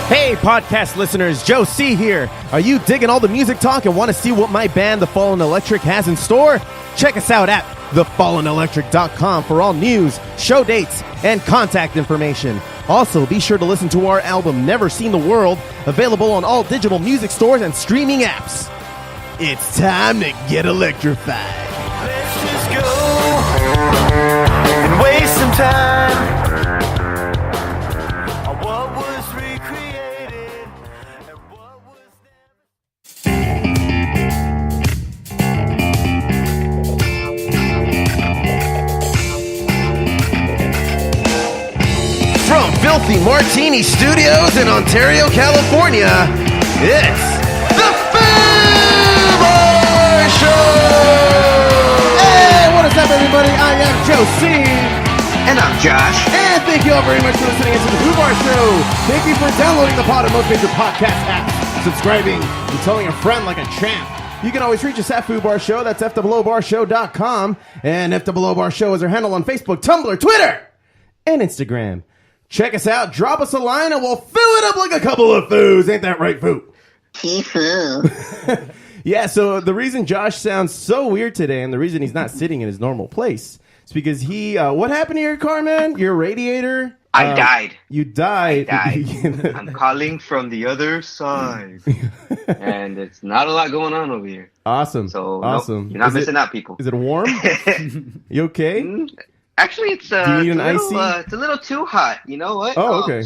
Hey, podcast listeners, Joe C. here. Are you digging all the music talk and want to see what my band, The Fallen Electric, has in store? Check us out at thefallenelectric.com for all news, show dates, and contact information. Also, be sure to listen to our album, Never Seen the World, available on all digital music stores and streaming apps. It's time to get electrified. Let's just go and waste some time. What was recreated and what was From Filthy Martini Studios in Ontario, California, it's the Foos Show! Hey, what is up, everybody? I am Joe C. And I'm Josh. And thank you all very much for listening to the Foos Show. Thank you for downloading the pod on most major podcast apps, subscribing, and telling a friend like a champ. You can always reach us at Foo Bar Show. That's fwbarshow.com. And FW Bar Show is our handle on Facebook, Tumblr, Twitter, and Instagram. Check us out, drop us a line, and we'll fill it up like a couple of foos. Ain't that right, Foo? Yeah, so the reason Josh sounds so weird today and the reason he's not sitting in his normal place is because he, what happened to your car, man? Your radiator? I died. You died. I'm calling from the other side. And it's not a lot going on over here. Awesome. So, awesome. Nope, you're not missing out, people. Is it warm? You okay? Actually, it's, Do you need an icy? It's a little too hot. You know what? Oh, okay.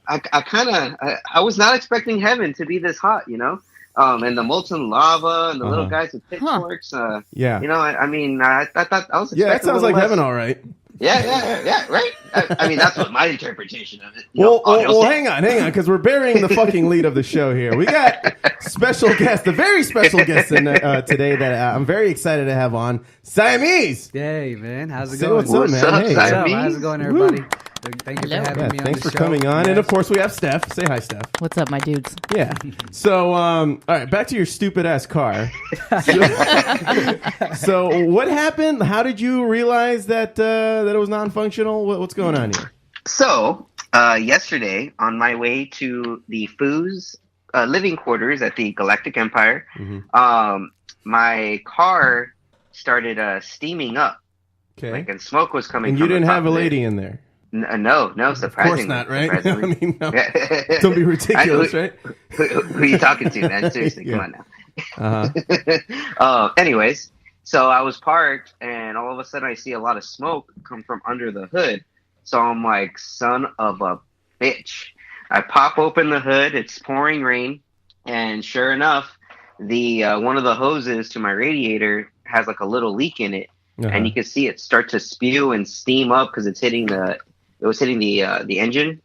I was not expecting heaven to be this hot, you know? And the molten lava and the little guys with pitchforks. Yeah. You know, I thought I was expecting Yeah, that sounds like heaven, all right. Yeah, right? I mean, that's what my interpretation of it. Well, hang on, because we're burying the fucking lead of the show here. We got special guest, a very special guest today that I'm very excited to have on, Siame8e. Hey, man. How's it Say going? what's up, man? Hey. What's up? How's it going, everybody? Thank you for having me on the show. Thanks for coming on. And, of course, we have Steph. Say hi, Steph. What's up, my dudes? Yeah. So, all right, back to your stupid-ass car. So, what happened? How did you realize that it was non-functional? What's going on here? So, yesterday, on my way to the Foos living quarters at the Galactic Empire, my car started steaming up. Okay. And smoke was coming and from you didn't the top have a of it. lady in there? No, surprisingly. Of course not, right? I mean, no. Don't be ridiculous, right? Who are you talking to, man? Seriously, come on now. Anyways, so I was parked, and all of a sudden I see a lot of smoke come from under the hood. So I'm like, son of a bitch. I pop open the hood, it's pouring rain, and sure enough, the one of the hoses to my radiator has like a little leak in it. And you can see it start to spew and steam up because it was hitting the engine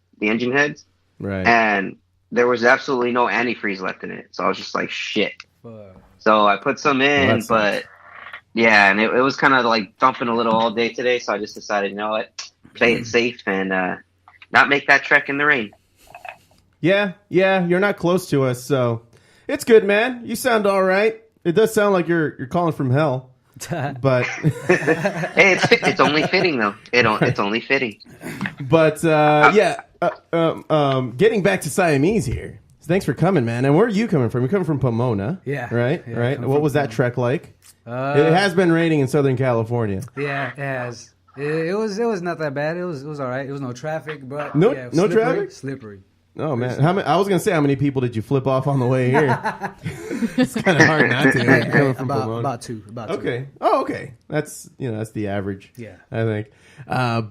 heads. Right. And there was absolutely no antifreeze left in it. So I was just like, shit. So I put some in, but yeah, and it was kind of like dumping a little all day today. So I just decided, you know what, play it safe and not make that trek in the rain. Yeah, you're not close to us, so it's good, man. You sound all right. It does sound like you're calling from hell. But hey, it's only fitting though. It's only fitting. But getting back to Siamese here. Thanks for coming, man. And where are you coming from? You're coming from Pomona. Yeah. Right. Yeah, right. What was that trek like? It has been raining in Southern California. Yeah, it has. It was not that bad. It was all right. It was no traffic, but no slippery, traffic. Slippery. Oh man, I was gonna say how many people did you flip off on the way here? It's kind of hard not to. About two. Okay. Oh, okay. That's that's the average. Yeah, I think. I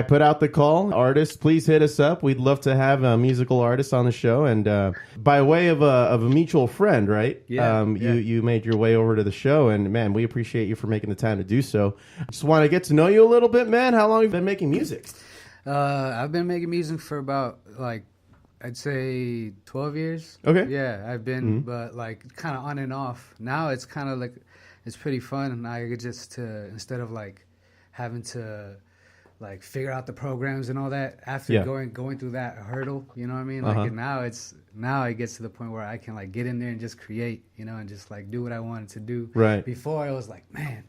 put out the call. Artists, please hit us up. We'd love to have a musical artist on the show. And by way of a mutual friend, right? Yeah. You made your way over to the show, and man, we appreciate you for making the time to do so. Just want to get to know you a little bit, man. How long have you been making music? I've been making music for about I'd say 12 years. Okay. Yeah, I've been, but kind of on and off. Now it's kind of it's pretty fun, and I get just instead of having to figure out the programs and all that after going through that hurdle. You know what I mean? Now it gets to the point where I can get in there and just create, and just do what I wanted to do. Right. Before it was man,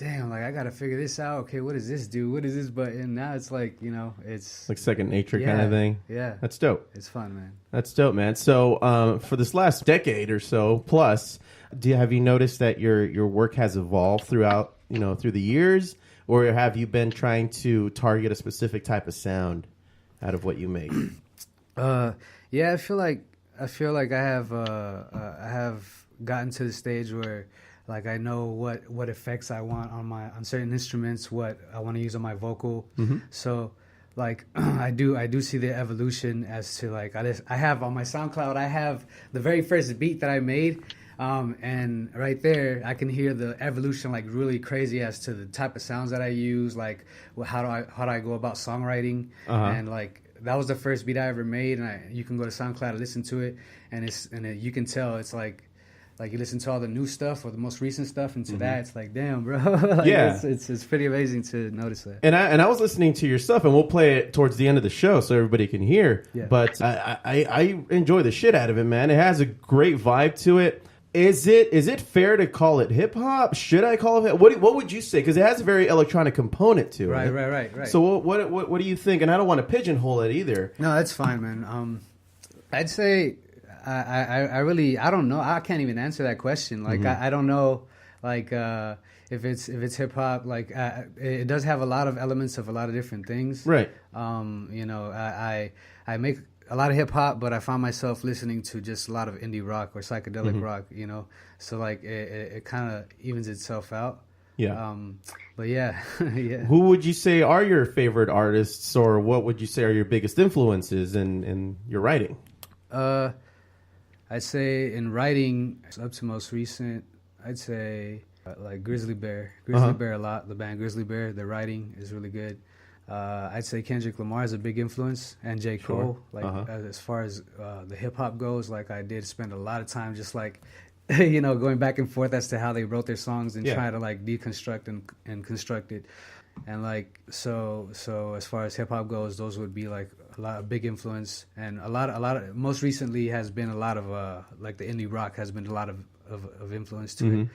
damn, like I gotta figure this out. Okay, what does this do? What does this button? Now it's like, it's like second nature kind of thing. Yeah, that's dope. It's fun, man. That's dope, man. So for this last decade or so plus, have you noticed that your work has evolved throughout, through the years, or have you been trying to target a specific type of sound out of what you make? Yeah, I feel like I have gotten to the stage where like I know what effects I want on certain instruments, what I want to use on my vocal. Mm-hmm. So like I do see the evolution as to like I have on my SoundCloud, I have the very first beat that I made. And right there, I can hear the evolution like really crazy as to the type of sounds that I use, like how do I go about songwriting, and like that was the first beat I ever made, and you can go to SoundCloud and listen to it, and you can tell it's like you listen to all the new stuff or the most recent stuff, and to that it's like, damn, bro, like, yeah, it's pretty amazing to notice that. And I was listening to your stuff, and we'll play it towards the end of the show so everybody can hear. Yeah. But I enjoy the shit out of it, man. It has a great vibe to it. Is it fair to call it hip hop? Should I call it? What would you say? Because it has a very electronic componont to it. Right. So what do you think? And I don't want to pigeonhole it either. No, that's fine, man. I'd say I don't know. I can't even answer that question. Like I don't know. Like if it's hip hop, like it does have a lot of elements of a lot of different things. Right. I make a lot of hip hop, but I find myself listening to just a lot of indie rock or psychedelic rock, so like it kind of evens itself out. Yeah. But yeah, yeah. Who would you say are your favorite artists, or what would you say are your biggest influences in your writing? I'd say in writing, up to most recent, I'd say like Grizzly Bear a lot. The band Grizzly Bear, their writing is really good. I'd say Kendrick Lamar is a big influence, and J. Cole. Like as far as the hip hop goes, like I did spend a lot of time just like, going back and forth as to how they wrote their songs and try to like deconstruct and construct it. And like so as far as hip hop goes, those would be like a big influence, and a lot of most recently has been a lot of like the indie rock has been a lot of influence to it.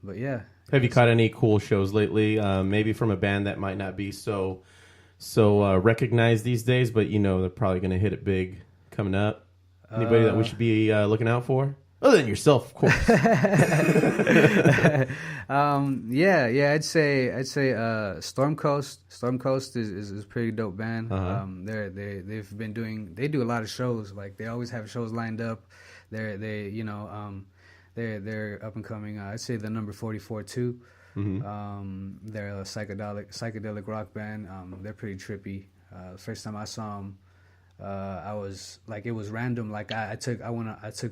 But yeah. Have you caught any cool shows lately? Maybe from a band that might not be so recognized these days, but they're probably going to hit it big coming up. Anybody that we should be looking out for, other than yourself, of course? Yeah. I'd say Storm Coast. Storm Coast is a pretty dope band. They do a lot of shows. Like they always have shows lined up. They're up and coming. I'd say the number 44 too. They're a psychedelic rock band. They're pretty trippy. The first time I saw them, I was like, it was random. Like I took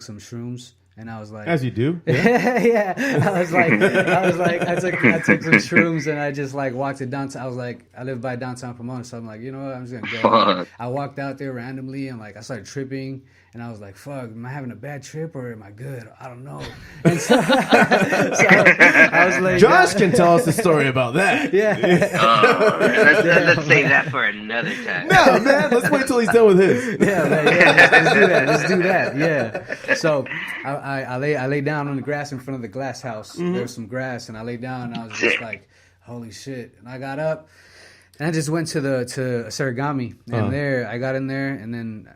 some shrooms, and I was like, as you do, yeah. I took some shrooms, and I just like walked to downtown. I was like, I live by downtown Pomona, so I'm like, you know what, I'm just gonna go. I walked out there randomly, and like I started tripping. And I was like, fuck, am I having a bad trip or am I good? I don't know. And so I was like, Josh can tell us the story about that. Yeah. Let's save that for another time. No, man, let's wait till he's done with his. Let's do that. Yeah. So I lay down on the grass in front of the glass house. There was some grass, and I lay down, and I was just like, holy shit. And I got up, and I just went to Sarigami. And there, I got in there, and then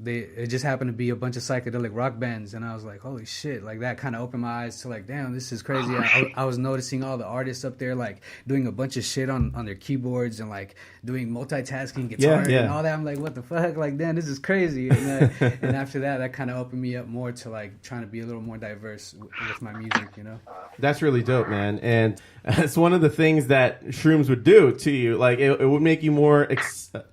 it just happened to be a bunch of psychedelic rock bands, and I was like, holy shit, like that kind of opened my eyes to like, damn, this is crazy. I was noticing all the artists up there like doing a bunch of shit on their keyboards and like doing multitasking guitar and all that. I'm like, what the fuck, like, damn, this is crazy. And after that kind of opened me up more to like trying to be a little more diverse with my music. That's really dope, man. And it's one of the things that shrooms would do to you. Like it would make you more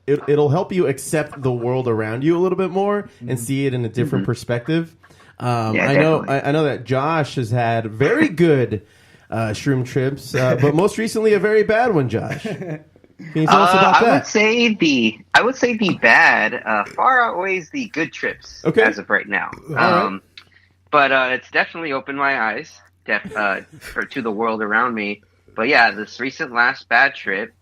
it'll help you accept the world around you a little bit more and see it in a different perspective. I know that Josh has had very good shroom trips, but most recently a very bad one, Josh. Can you tell us about that? I would say the bad far outweighs the good trips as of right now. But it's definitely opened my eyes to the world around me. But yeah, this last bad trip,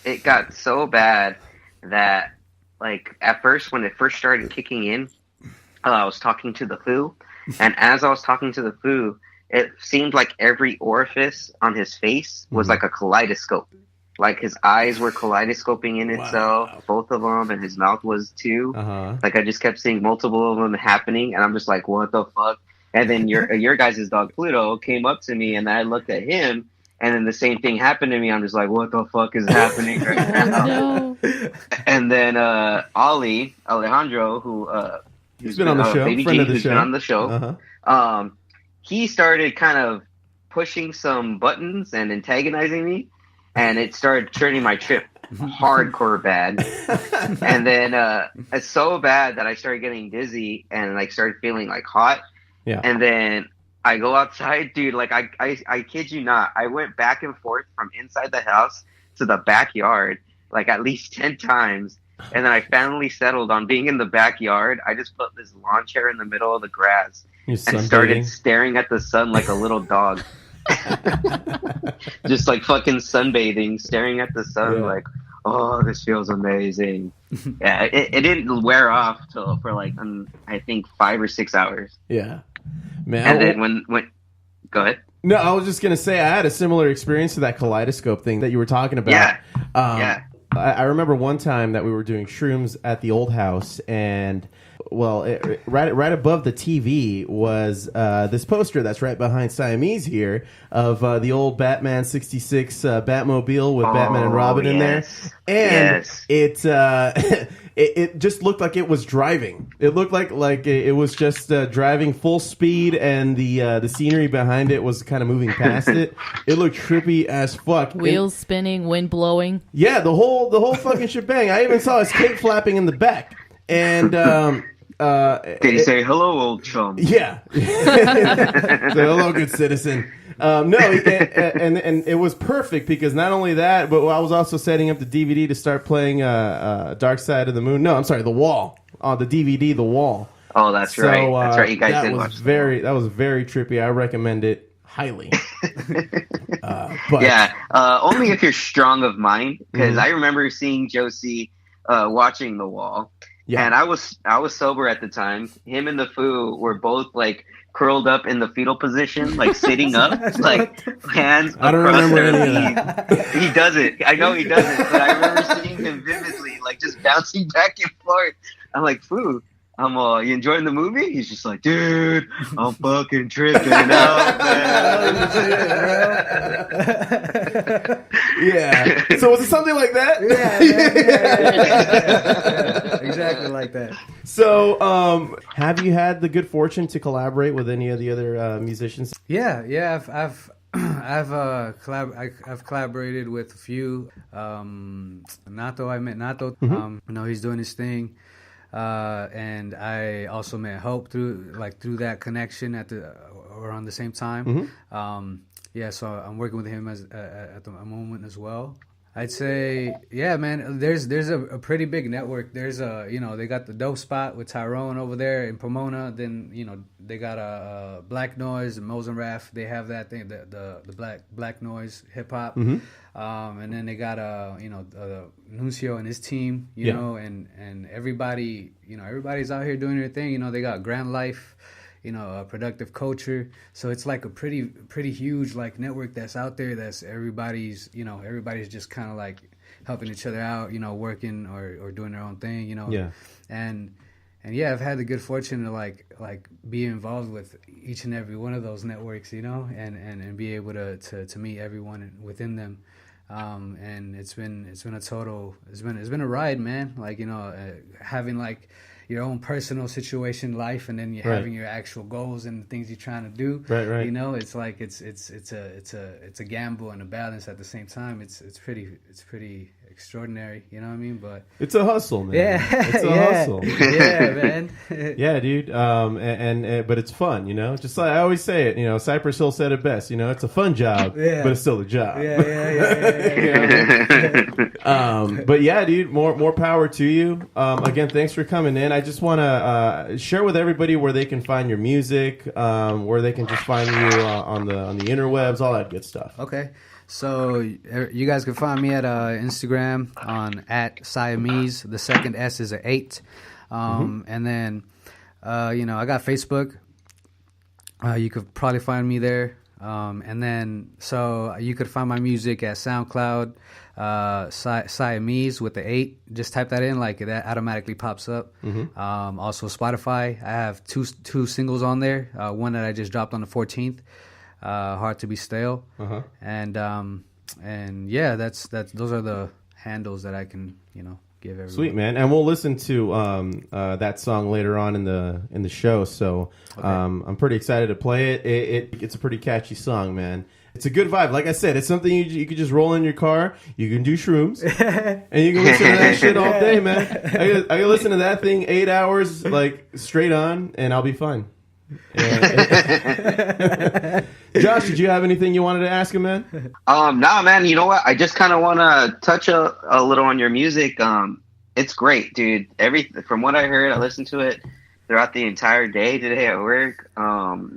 it got so bad that like at first when it first started kicking in, I was talking to the Foo, and as I was talking to the Foo, it seemed like every orifice on his face was like a kaleidoscope. Like his eyes were kaleidoscoping in itself, both of them, and his mouth was too. Like I just kept seeing multiple of them happening, and I'm just like, what the fuck? And then your guys' dog Pluto came up to me, and I looked at him, and then the same thing happened to me. I'm just like, what the fuck is happening right now? No. And then Alejandro, who he's been on the show, Baby friend G, of the who's show. been on the show, he started kind of pushing some buttons and antagonizing me, and it started turning my trip hardcore bad. And then it's so bad that I started getting dizzy and like started feeling like hot. Yeah. And then I go outside, dude. Like I kid you not, I went back and forth from inside the house to the backyard like at least 10 times. And then I finally settled on being in the backyard. I just put this lawn chair in the middle of the grass and started staring at the sun like a little dog. Just like fucking sunbathing, staring at the sun like, oh, this feels amazing. Yeah, it didn't wear off for like, I think 5 or 6 hours. Yeah. Man. And then when go ahead. No, I was just going to say I had a similar experience to that kaleidoscope thing that you were talking about. Yeah. I remember one time that we were doing shrooms at the old house, and right above the TV was this poster that's right behind Siame8e here of the old Batman '66 Batmobile with Batman and Robin in there, and it just looked like it was driving. It looked like it was just driving full speed, and the scenery behind it was kind of moving past it. It looked trippy as fuck. Wheels spinning, wind blowing. Yeah, the whole fucking shebang. I even saw his cape flapping in the back. And did he say hello, old chum? Yeah. So, hello, good citizen. And it was perfect because not only that, but I was also setting up the DVD to start playing Dark Side of the Moon. No, I'm sorry, The Wall. The DVD, The Wall. Oh, that's right. That's right. You guys did watch that. That was very trippy. I recommend it highly. Only if you're strong of mind, because I remember seeing Josie watching The Wall. Yeah. And I was sober at the time. Him and the Foo were both like curled up in the fetal position, like sitting up, like hands across their knees. He does it. I know he does it, but I remember seeing him vividly, like just bouncing back and forth. I'm like, Foo, you enjoying the movie? He's just like, dude, I'm fucking tripping out, man. Yeah. So was it something like that? Yeah. Exactly like that. So, have you had the good fortune to collaborate with any of the other musicians? Yeah. I've collaborated with a few. Nato, I met Nato. He's doing his thing. And I also met Hope through that connection around the same time. So I'm working with him at the moment as well. I'd say, yeah, man. There's a pretty big network. There's they got the Dope Spot with Tyrone over there in Pomona. Then they got a Black Noise and Mosenrath. They have that thing, the Black Noise hip hop. And then they got Nuncio and his team. You know, and everybody. Everybody's out here doing their thing. They got Grand Life. Productive culture. So it's like a pretty huge like network that's out there. That's everybody's just kind of like helping each other out. Working or doing their own thing. And I've had the good fortune to like be involved with each and every one of those networks. And be able to meet everyone within them. And it's been a ride, man. Like having like your own personal situation, life, and then you're having your actual goals and the things you're trying to do. Right. It's like it's a gamble and a balance at the same time. It's pretty extraordinary. You know what I mean? But it's a hustle, man. Yeah, it's a hustle. Yeah, man. Yeah, dude. But it's fun. Just like I always say it. Cypress Hill said it best. It's a fun job, but it's still a job. But yeah, dude. More power to you. Again, thanks for coming in. I just want to share with everybody where they can find your music, where they can just find you on the interwebs, all that good stuff. Okay. So you guys can find me at Instagram on @Siame8e. The second S is an 8. And then I got Facebook. You could probably find me there. And then, so you could find my music at SoundCloud, Siame8e with the 8. Just type that in, like that automatically pops up. Also Spotify. I have two singles on there. One that I just dropped on the 14th, Hard to Be Stale. And yeah, those are the handles that I can, give everyone. Sweet, man. And we'll listen to that song later on in the show. So I'm pretty excited to play it. It's a pretty catchy song, man. It's a good vibe. Like I said, it's something you could just roll in your car. You can do shrooms, and you can listen to that shit all day, man. I can listen to that thing 8 hours, like, straight on, and I'll be fine. Josh, did you have anything you wanted to ask him, man? Nah, man. You know what? I just kind of want to touch a little on your music. It's great, dude. From what I heard, I listened to it throughout the entire day today at work.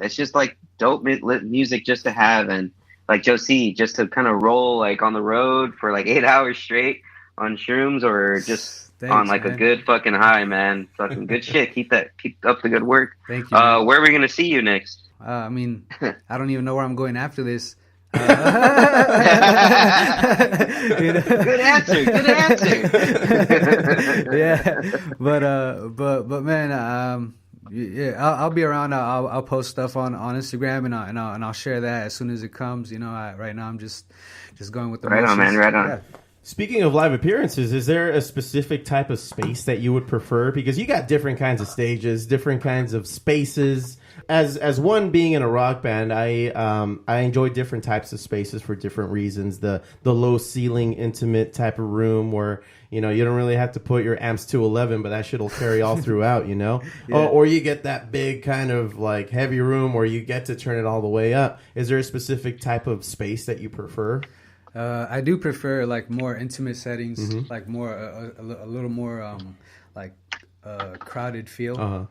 It's just like dope music just to have, and like Joe C, just to kind of roll like on the road for like 8 hours straight on shrooms, or just on like man. A good fucking high, man. Fucking good shit. Keep up the good work. Thank you. Where are we gonna see you next? I mean, I don't even know where I'm going after this. Good answer. Yeah, but man, yeah, I'll be around. I'll post stuff on Instagram, and I'll share that as soon as it comes. Right now I'm just going with the right motions. on, man. Right on. Yeah. Speaking of live appearances, is there a specific type of space that you would prefer? Because you got different kinds of stages, different kinds of spaces. As one being in a rock band, I enjoy different types of spaces for different reasons. The low ceiling, intimate type of room where you don't really have to put your amps to 11, but that shit'll carry all throughout. Yeah. Or you get that big kind of like heavy room where you get to turn it all the way up. Is there a specific type of space that you prefer? I do prefer like more intimate settings, like more a little more like crowded feel.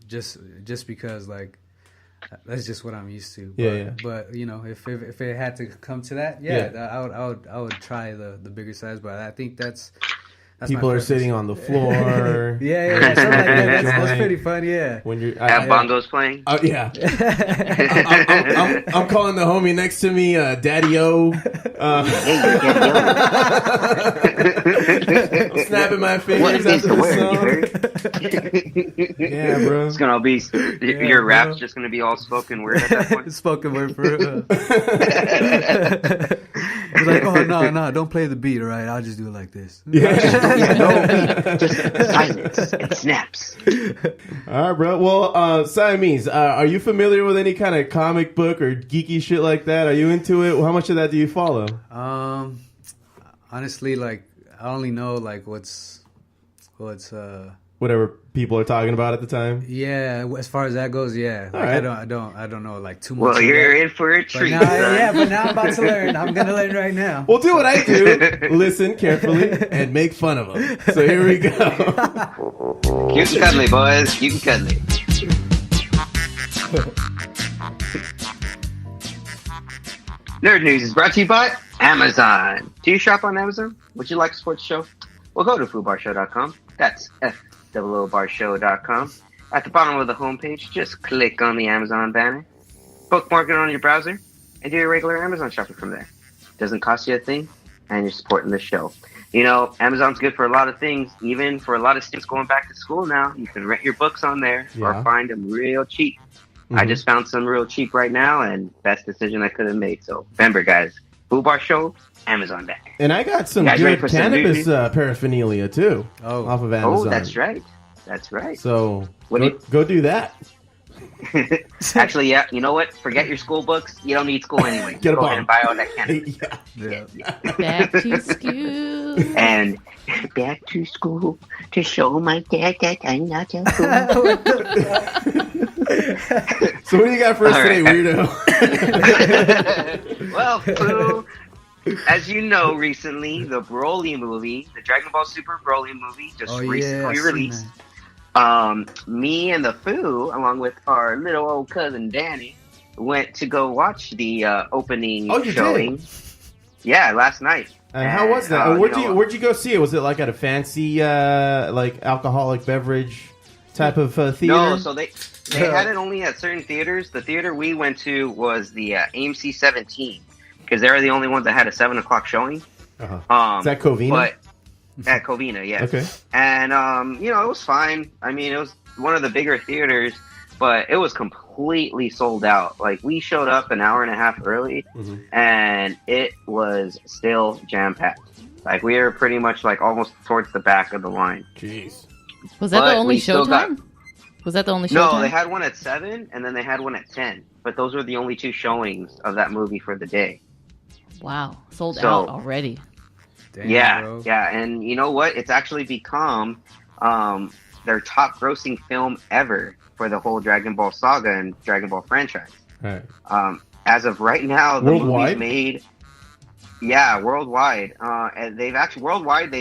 Just because like that's just what I'm used to. But if it had to come to that, I would try the bigger size. But I think that's people are sitting on the floor. yeah, something like that. That's pretty fun. Yeah. When you have bongos playing. Oh yeah. I'm calling the homie next to me, Daddy O. I'm snapping my fingers after the song. Yeah, bro. It's gonna be your rap's just gonna be all spoken word at that point. Spoken word for real. It's like, oh no, don't play the beat, all right? I'll just do it like this. No, just silence and snaps. All right, bro. Well, Siamese, are you familiar with any kind of comic book or geeky shit like that? Are you into it? How much of that do you follow? Honestly, like I only know like what's whatever people are talking about at the time. Yeah, as far as that goes, yeah. Like, right. I don't know like too much. Well, you're in for a treat. But now I'm about to learn. I'm gonna learn right now. Well, do what I do. Listen carefully and make fun of them. So here we go. Cute and cuddly, boys. Cute and cuddly. Nerd News is brought to you by Amazon. Do you shop on Amazon? Would you like a sports show? Well, go to foobarshow.com. That's FOObarshow.com. At the bottom of the homepage, just click on the Amazon banner, bookmark it on your browser, and do your regular Amazon shopping from there. Doesn't cost you a thing, and you're supporting the show. Amazon's good for a lot of things, even for a lot of students going back to school now. You can rent your books on there or find them real cheap. I just found some real cheap right now, and best decision I could have made. So remember, guys, Foobar Show, Amazon banner. And I got some good cannabis paraphernalia too off of Amazon. Oh, that's right. That's right. So go do that. Actually, yeah. You know what? Forget your school books. You don't need school anyway. Go ahead and buy all that cannabis. Back to school. And back to school to show my dad that I'm not a fool. So what do you got for us today, weirdo? Well, Pooh, as you know, recently the Broly movie, the Dragon Ball Super Broly movie, just recently released. Me and the Foo, along with our little old cousin Danny, went to go watch the opening showing. Did? Yeah, last night. And how was that? Where'd you go see it? Was it like at a fancy like alcoholic beverage type of theater? No, so they had it only at certain theaters. The theater we went to was the AMC 17 because they were the only ones that had a 7:00 showing. Uh-huh. Is that Covina? But at Covina, yeah. Okay. And it was fine. I mean, it was one of the bigger theaters, but it was completely sold out. Like we showed up an hour and a half early, and it was still jam packed. Like we were pretty much like almost towards the back of the line. Jeez. Was that the only showtime? Was that the only showtime? No, they had one at 7, and then they had one at 10. But those were the only 2 showings of that movie for the day. Wow, sold out already. Damn, yeah, bro. yeah, and you know what? It's actually become their top grossing film ever for the whole Dragon Ball saga and Dragon Ball franchise. Right. As of right now, the Worldwide? movie's made. Yeah, worldwide. And they've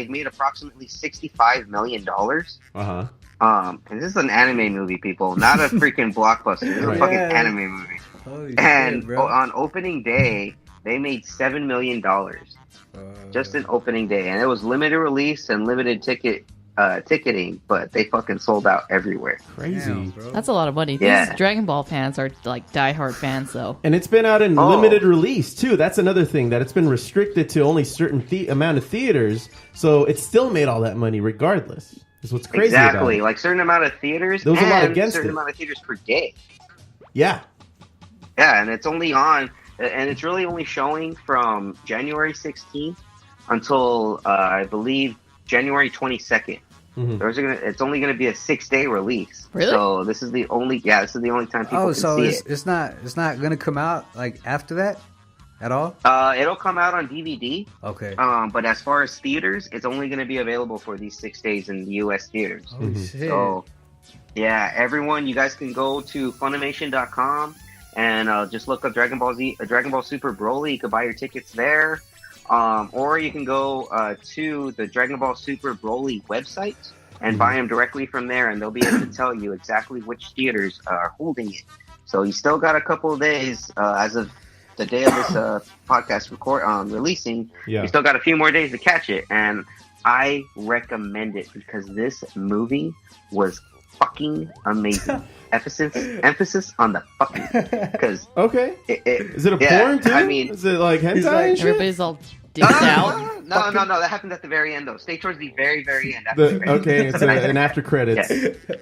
made approximately $65 million. Uh-huh. And this is an anime movie, people, not a freaking blockbuster. This is a fucking anime movie. Holy And shit, bro. on opening day, they made $7 million just in opening day, and it was limited release and limited ticketing, but they fucking sold out everywhere. Crazy. Damn, bro. That's a lot of money. Yeah. These Dragon Ball fans are like diehard fans, though. And it's been out in limited release, too. That's another thing, that it's been restricted to only certain amount of theaters, so it still made all that money regardless. That's what's crazy Exactly, about it. like certain amount of theaters There was a lot and against certain it. amount of theaters per day. Yeah. Yeah, and it's only on, and it's really only showing from January 16th until I believe January 22nd. It's only going to be a 6-day release. Really? So this is the only time people can see it. it's not gonna come out like after that at all. It'll come out on DVD. Okay. But as far as theaters, it's only going to be available for these 6 days in U.S. theaters. Holy shit. So, yeah, everyone, you guys can go to Funimation.com and just look up Dragon Ball Super Broly. You can buy your tickets there. Or you can go to the Dragon Ball Super Broly website and buy them directly from there, and they'll be able to tell you exactly which theaters are holding it. So you still got a couple of days as of the day of this podcast releasing. Yeah. You still got a few more days to catch it, and I recommend it because this movie was fucking amazing. Emphasis on the fucking, because Okay. Is it a porn, too? I mean, is it like hentai and shit? Everybody's all dicked out. No, that happens at the very end though. Stay towards the very, very end. After the very Okay, end. it's an after credits.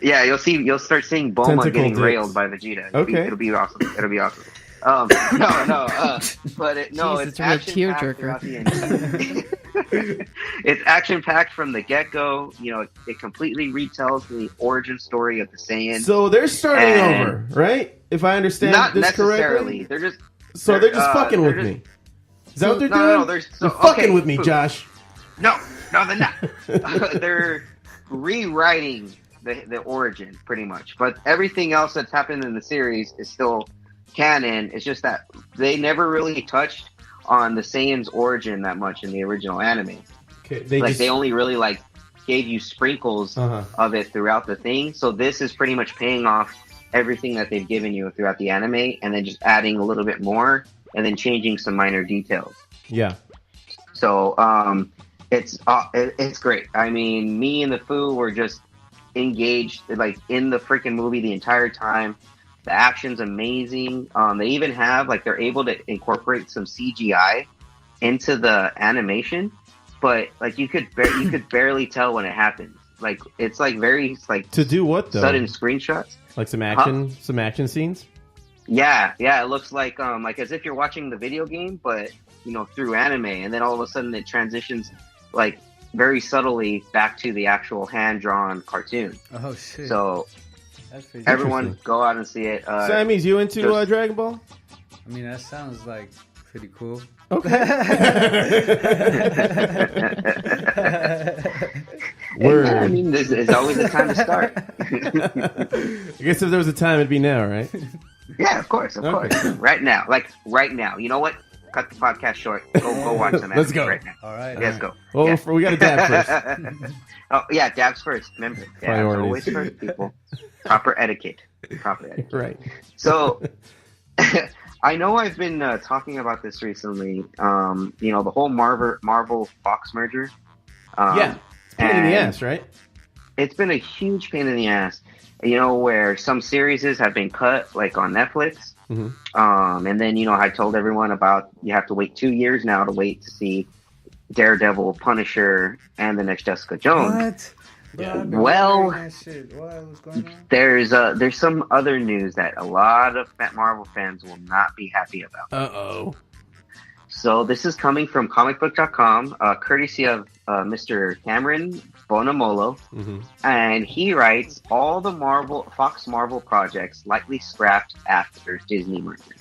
Yeah, you'll start seeing Bulma Tentacle getting dicks. railed by Vegeta. It'll be awesome. But it's Jeez, it's a real tearjerker. It's action packed from the get go. You know, it completely retells the origin story of the Saiyan. So they're starting over, right? If I understand Not this necessarily. correctly. They're just fucking with me. Is that what they're doing? No, they're fucking with me, Josh. No, they're not. They're rewriting the origin, pretty much. But everything else that's happened in the series is still canon. It's just that they never really touched on the Saiyan's origin that much in the original anime. Okay, They only really gave you sprinkles of it throughout the thing. So this is pretty much paying off everything that they've given you throughout the anime, and then just adding a little bit more, and then changing some minor details. Yeah. So it's great. I mean, me and the Foo were just engaged in the freaking movie the entire time. The action's amazing. They even have they're able to incorporate some CGI into the animation, but you could barely tell when it happens. It's very to do what though? Sudden screenshots. Like some action scenes. Yeah, it looks like as if you're watching the video game, but through anime, and then all of a sudden it transitions very subtly back to the actual hand-drawn cartoon. Oh shit! So That's everyone go out and see it. Sammy's, you into Dragon Ball? I mean, that sounds pretty cool. Okay. Word. I mean, there's always a time to start. I guess if there was a time, it'd be now, right? Yeah, of course. Right now, right now. You know what? Cut the podcast short. Go watch some anime. Let's go. Right now. All right. Let's go. Well, Yeah. we got to dab first. Oh yeah, dabs first. Remember, dabs Priorities. always first, people. Proper etiquette. Right. So, I know I've been talking about this recently. The whole Marvel Fox merger. Yeah. It's pain in the and- ass, right? it's been a huge pain in the ass. You know, where some series have been cut, like on Netflix. And then, you know, I told everyone about you have to wait 2 years now to wait to see Daredevil, Punisher, and the next Jessica Jones. What? Yeah. Well, there's some other news that a lot of Marvel fans will not be happy about. Uh-oh. So this is coming from comicbook.com, courtesy of Mr. Cameron Bonamolo, and he writes, all the Fox Marvel projects likely scrapped after Disney merger.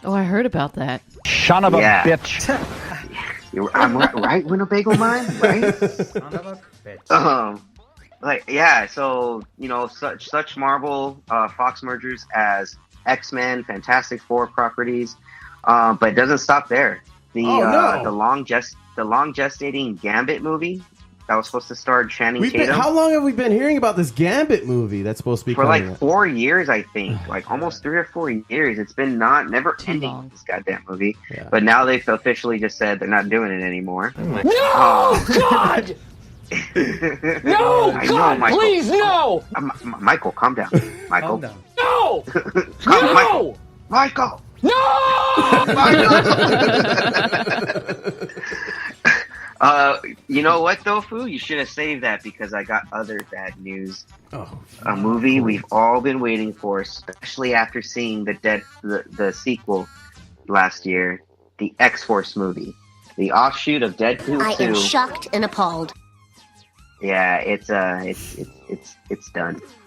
Oh, I heard about that. Son of a bitch. I'm right, Winnebago mine, right? Son of a bitch. So, you know, such Marvel Fox mergers as X-Men, Fantastic Four properties, but it doesn't stop there. The long gestating Gambit movie that was supposed to star Channing Tatum. How long have we been hearing about this Gambit movie that's supposed to be for like 4 years, I think, like almost 3 or 4 years. It's been never ending, this goddamn movie. Yeah. But now they've officially just said they're not doing it anymore. No, God! No, God, Michael. Please, no! Michael, calm down. Michael. Calm down. No! No! Michael! No! You know what, though, Foo? You should have saved that because I got other bad news. A movie we've all been waiting for, especially after seeing the sequel last year, the X-Force movie, the offshoot of Deadpool 2. I am shocked and appalled. Yeah, it's done.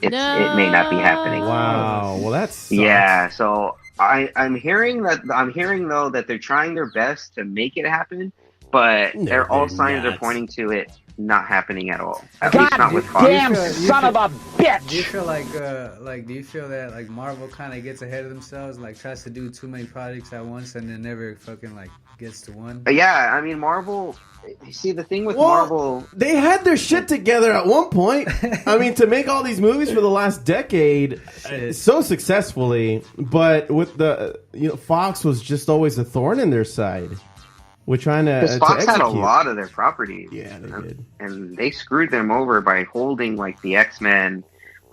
It may not be happening. Wow. Well, that's So I'm hearing though that they're trying their best to make it happen, but all signs are pointing to it not happening at all. At least not with Fox. Damn son of a bitch! Do you feel do you feel that like Marvel kind of gets ahead of themselves, like tries to do too many projects at once and then never fucking like gets to one? Yeah, I mean Marvel. See, the thing with Marvel, they had their shit together at one point. I mean, to make all these movies for the last decade so successfully, but with Fox was just always a thorn in their side. We're trying to. Because Fox had a lot of their properties. Yeah, they did, and they screwed them over by holding like the X-Men,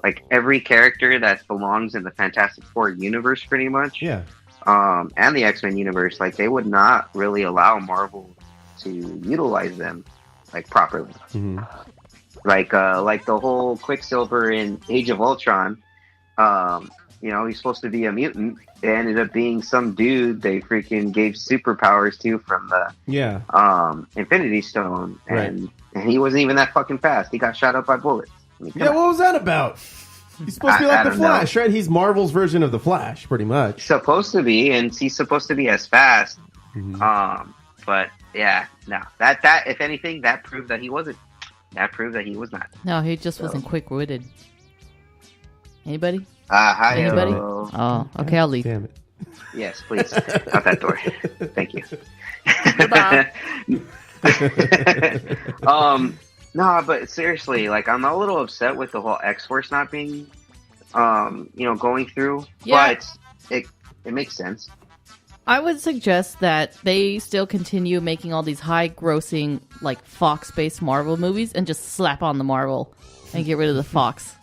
like every character that belongs in the Fantastic Four universe, pretty much. Yeah. And the X-Men universe, like they would not really allow Marvel to utilize them like properly. Like the whole Quicksilver in Age of Ultron. He's supposed to be a mutant. It ended up being some dude they freaking gave superpowers to from the Infinity Stone, and he wasn't even that fucking fast. He got shot up by bullets. What was that about? He's supposed to be like the Flash, right? He's Marvel's version of the Flash, pretty much. Supposed to be, and he's supposed to be as fast. But yeah, no. That if anything, that proved that he wasn't. That proved that he was not. No, he just wasn't quick-witted. Anybody? Hi. Anybody? Oh, okay, I'll leave. Damn it. Yes, please. Out that door. Thank you. Goodbye. No, but seriously, like I'm a little upset with the whole X-Force not being, going through. Yeah. But it makes sense. I would suggest that they still continue making all these high-grossing, like Fox-based Marvel movies, and just slap on the Marvel and get rid of the Fox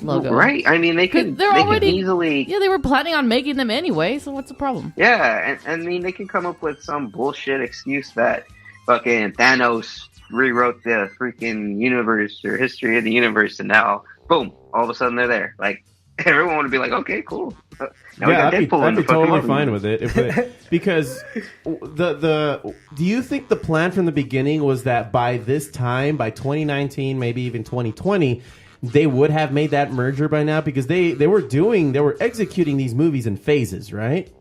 logo. Right? I mean, they can easily. Yeah, they were planning on making them anyway. So what's the problem? Yeah, and I mean, they can come up with some bullshit excuse that fucking Thanos rewrote the freaking universe or history of the universe, and now, boom, all of a sudden they're there. Like everyone would be like, okay, cool. I'd be totally fine with it because do you think the plan from the beginning was that by this time, by 2019, maybe even 2020, they would have made that merger by now? Because they were executing these movies in phases, right?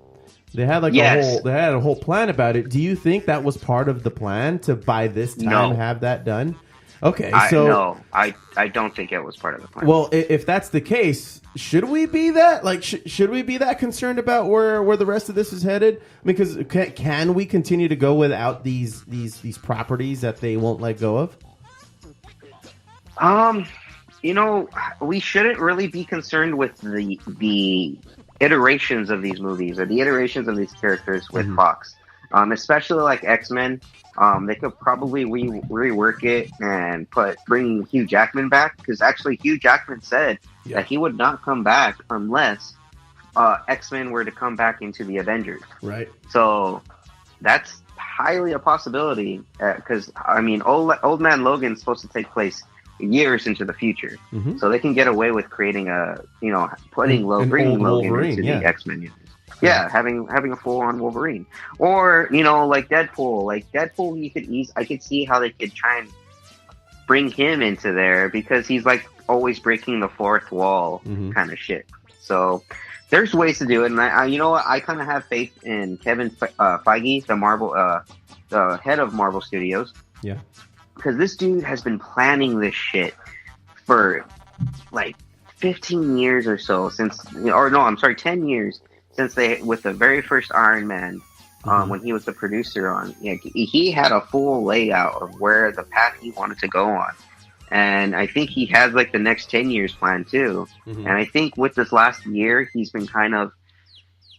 They had a whole plan about it. Do you think that was part of the plan to by this time have that done? Okay, I don't think it was part of the plan. Well, if that's the case, should we be that should we be that concerned about where the rest of this is headed? Because can we continue to go without these properties that they won't let go of? We shouldn't really be concerned with the iterations of these movies or the iterations of these characters with Fox. especially like X-Men. They could probably rework it and bring Hugh Jackman back, because actually Hugh Jackman said that he would not come back unless X-Men were to come back into the Avengers. Right. So that's highly a possibility, because I mean, Old Man Logan's supposed to take place years into the future, so they can get away with creating bringing Logan Wolverine, into the X-Men universe. Yeah, having a full-on Wolverine, or like Deadpool. Like Deadpool, I could see how they could try and bring him into there, because he's like always breaking the fourth wall kind of shit. So there's ways to do it, and I you know what, I kind of have faith in Kevin Feige, the head of Marvel Studios. Yeah, because this dude has been planning this shit for like 15 years or so, 10 years. Since with the very first Iron Man, when he was the producer on, he had a full layout of where the path he wanted to go on. And I think he has like the next 10 years planned too. And I think with this last year, he's been kind of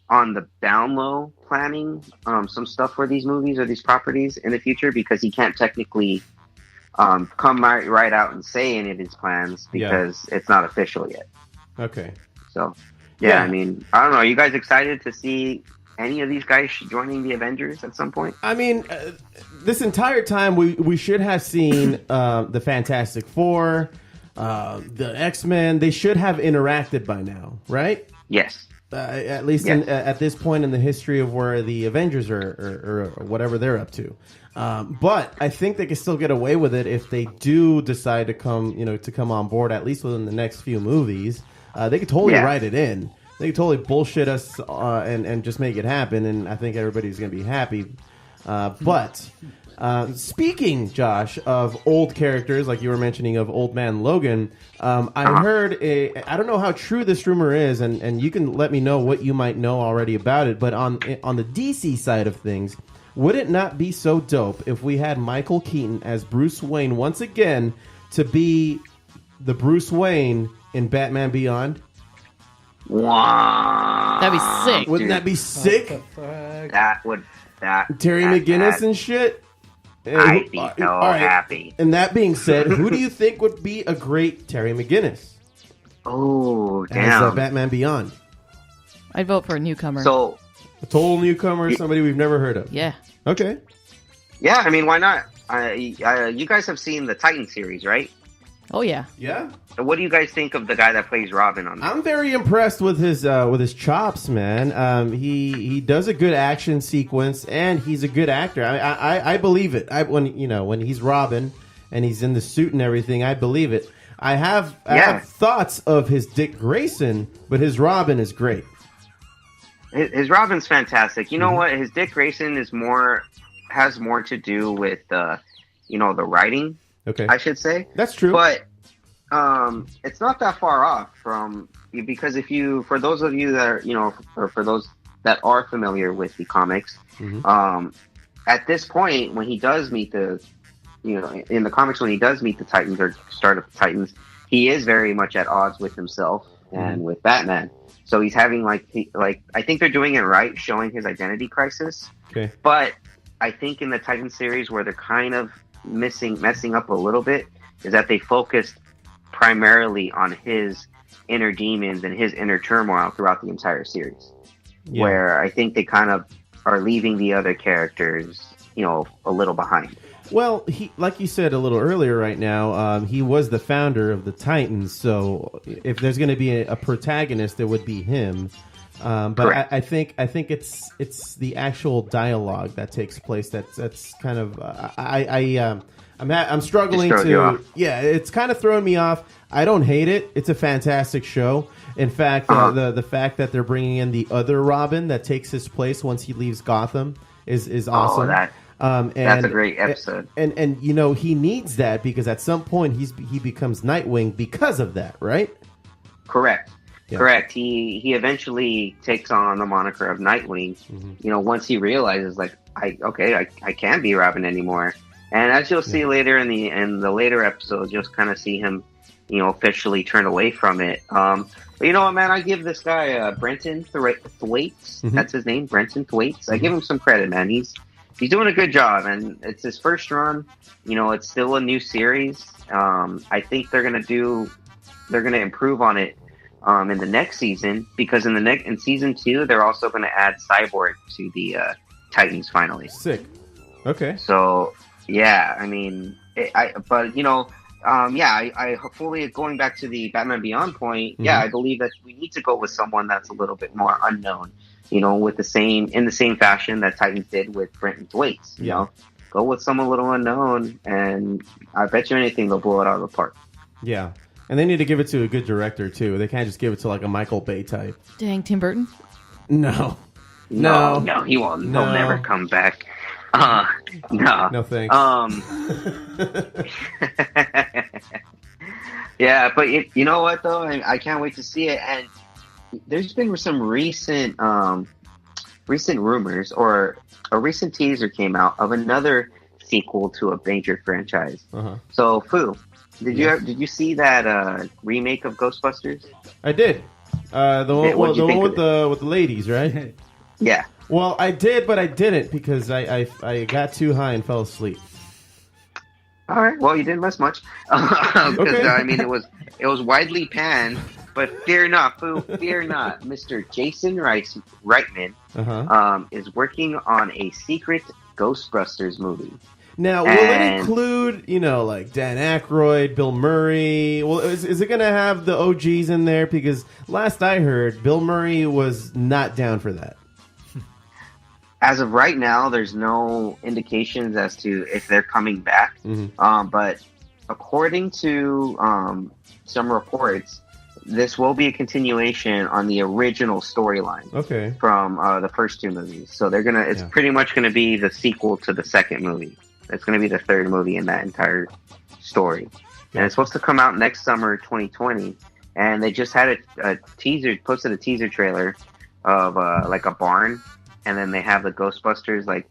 on the down low planning some stuff for these movies or these properties in the future, because he can't technically come right out and say any of his plans, because it's not official yet. Okay. So... Yeah, I mean, I don't know. Are you guys excited to see any of these guys joining the Avengers at some point? I mean, this entire time we should have seen the Fantastic Four, the X-Men. They should have interacted by now, right? Yes. At least at this point in the history of where the Avengers or whatever they're up to. But I think they can still get away with it if they do decide to come on board, at least within the next few movies. They could totally write it in. They could totally bullshit us and just make it happen, and I think everybody's going to be happy. But speaking, Josh, of old characters, like you were mentioning of Old Man Logan, I heard I don't know how true this rumor is, and you can let me know what you might know already about it, but on the DC side of things, would it not be so dope if we had Michael Keaton as Bruce Wayne once again to be the Bruce Wayne in Batman Beyond? Wow. That'd be sick. Wouldn't that be sick? Terry McGinnis and shit? I'd be so happy. And that being said, who do you think would be a great Terry McGinnis? Oh, damn. As Batman Beyond. I'd vote for a newcomer. So, a total newcomer, somebody we've never heard of. Yeah. Okay. Yeah, I mean, why not? You guys have seen the Titan series, right? Oh, yeah. Yeah? So what do you guys think of the guy that plays Robin on that? I'm very impressed with his chops, man. He does a good action sequence, and he's a good actor. I believe it. When he's Robin and he's in the suit and everything, I believe it. I have thoughts of his Dick Grayson, but his Robin is great. His Robin's fantastic. You know what? His Dick Grayson has more to do with the writing. Okay, I should say that's true. But it's not that far off from, because for those of you that are, or for those that are familiar with the comics, at this point when he does meet in the comics, when he does meet the Titans or start of the Titans, he is very much at odds with himself and with Batman. So he's having I think they're doing it right, showing his identity crisis. Okay. But I think in the Titan series where they're kind of messing up a little bit is that they focused primarily on his inner demons and his inner turmoil throughout the entire series. Yeah. Where I think they kind of are leaving the other characters, a little behind. Well, he, like you said a little earlier right now, he was the founder of the Titans, so if there's going to be a protagonist, it would be him. But I think it's the actual dialogue that takes place that's kind of I'm struggling to it's kind of throwing me off. I don't hate it. It's a fantastic show. In fact, the fact that they're bringing in the other Robin that takes his place once he leaves Gotham is awesome. That's a great episode. And he needs that, because at some point he becomes Nightwing because of that, right? Correct. Yeah. Correct. He eventually takes on the moniker of Nightwing. Once he realizes I can't be Robin anymore. And as you'll see later in the later episodes, you'll kind of see him, officially turn away from it. But you know what, man? I give this guy Brenton Thwaites. That's his name, Brenton Thwaites. I give him some credit, man. He's doing a good job, and it's his first run. You know, it's still a new series. I think they're gonna improve on it in the next season, because in season 2 they're also gonna add Cyborg to the Titans finally. Sick. Okay. So yeah, I mean, I fully, going back to the Batman Beyond point. Yeah, I believe that we need to go with someone that's a little bit more unknown. You know, in the same fashion that Titans did with Brenton Thwaites. You know, go with someone a little unknown, and I bet you anything they'll blow it out of the park. Yeah, and they need to give it to a good director too. They can't just give it to like a Michael Bay type. Dang, Tim Burton. No, he won't. He'll never come back. No thanks. Yeah, but you know what though? I can't wait to see it. And there's been some recent rumors, or a recent teaser came out of another sequel to a major franchise. So, Foo, did you see that remake of Ghostbusters? I did. The one with the ladies, right? Yeah. Well, I did, but I didn't because I got too high and fell asleep. All right. Well, you didn't miss much. Because Okay. I mean, it was widely panned, but fear not, Foo, fear not. Mr. Jason Reitman is working on a secret Ghostbusters movie. Now, will it include, like Dan Aykroyd, Bill Murray? Well, is it going to have the OGs in there? Because last I heard, Bill Murray was not down for that. As of right now, there's no indications as to if they're coming back. But according to some reports, this will be a continuation on the original storyline. Okay. From the first 2 movies. So it's pretty much gonna be the sequel to the second movie. It's gonna be the third movie in that entire story. And it's supposed to come out next summer, 2020. And they just had posted a teaser trailer of like a barn. And then they have the Ghostbusters, like,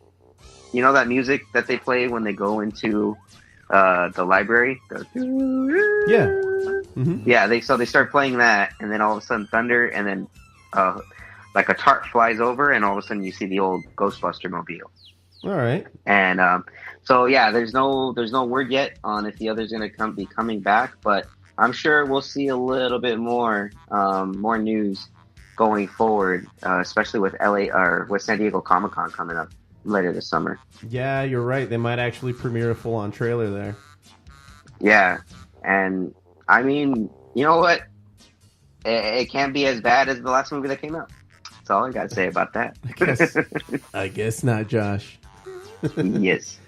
you know that music that they play when they go into the library? Yeah, they start playing that, and then all of a sudden thunder, and then like a tarp flies over, and all of a sudden you see the old Ghostbuster mobile. All right. And so yeah, there's no word yet on if the other's going to be coming back, but I'm sure we'll see a little bit more news going forward, especially with with San Diego Comic-Con coming up later this summer. Yeah, you're right. They might actually premiere a full-on trailer there. Yeah, and I mean, you know what? It can't be as bad as the last movie that came out. That's all I got to say about that. I guess not, Josh. Yes.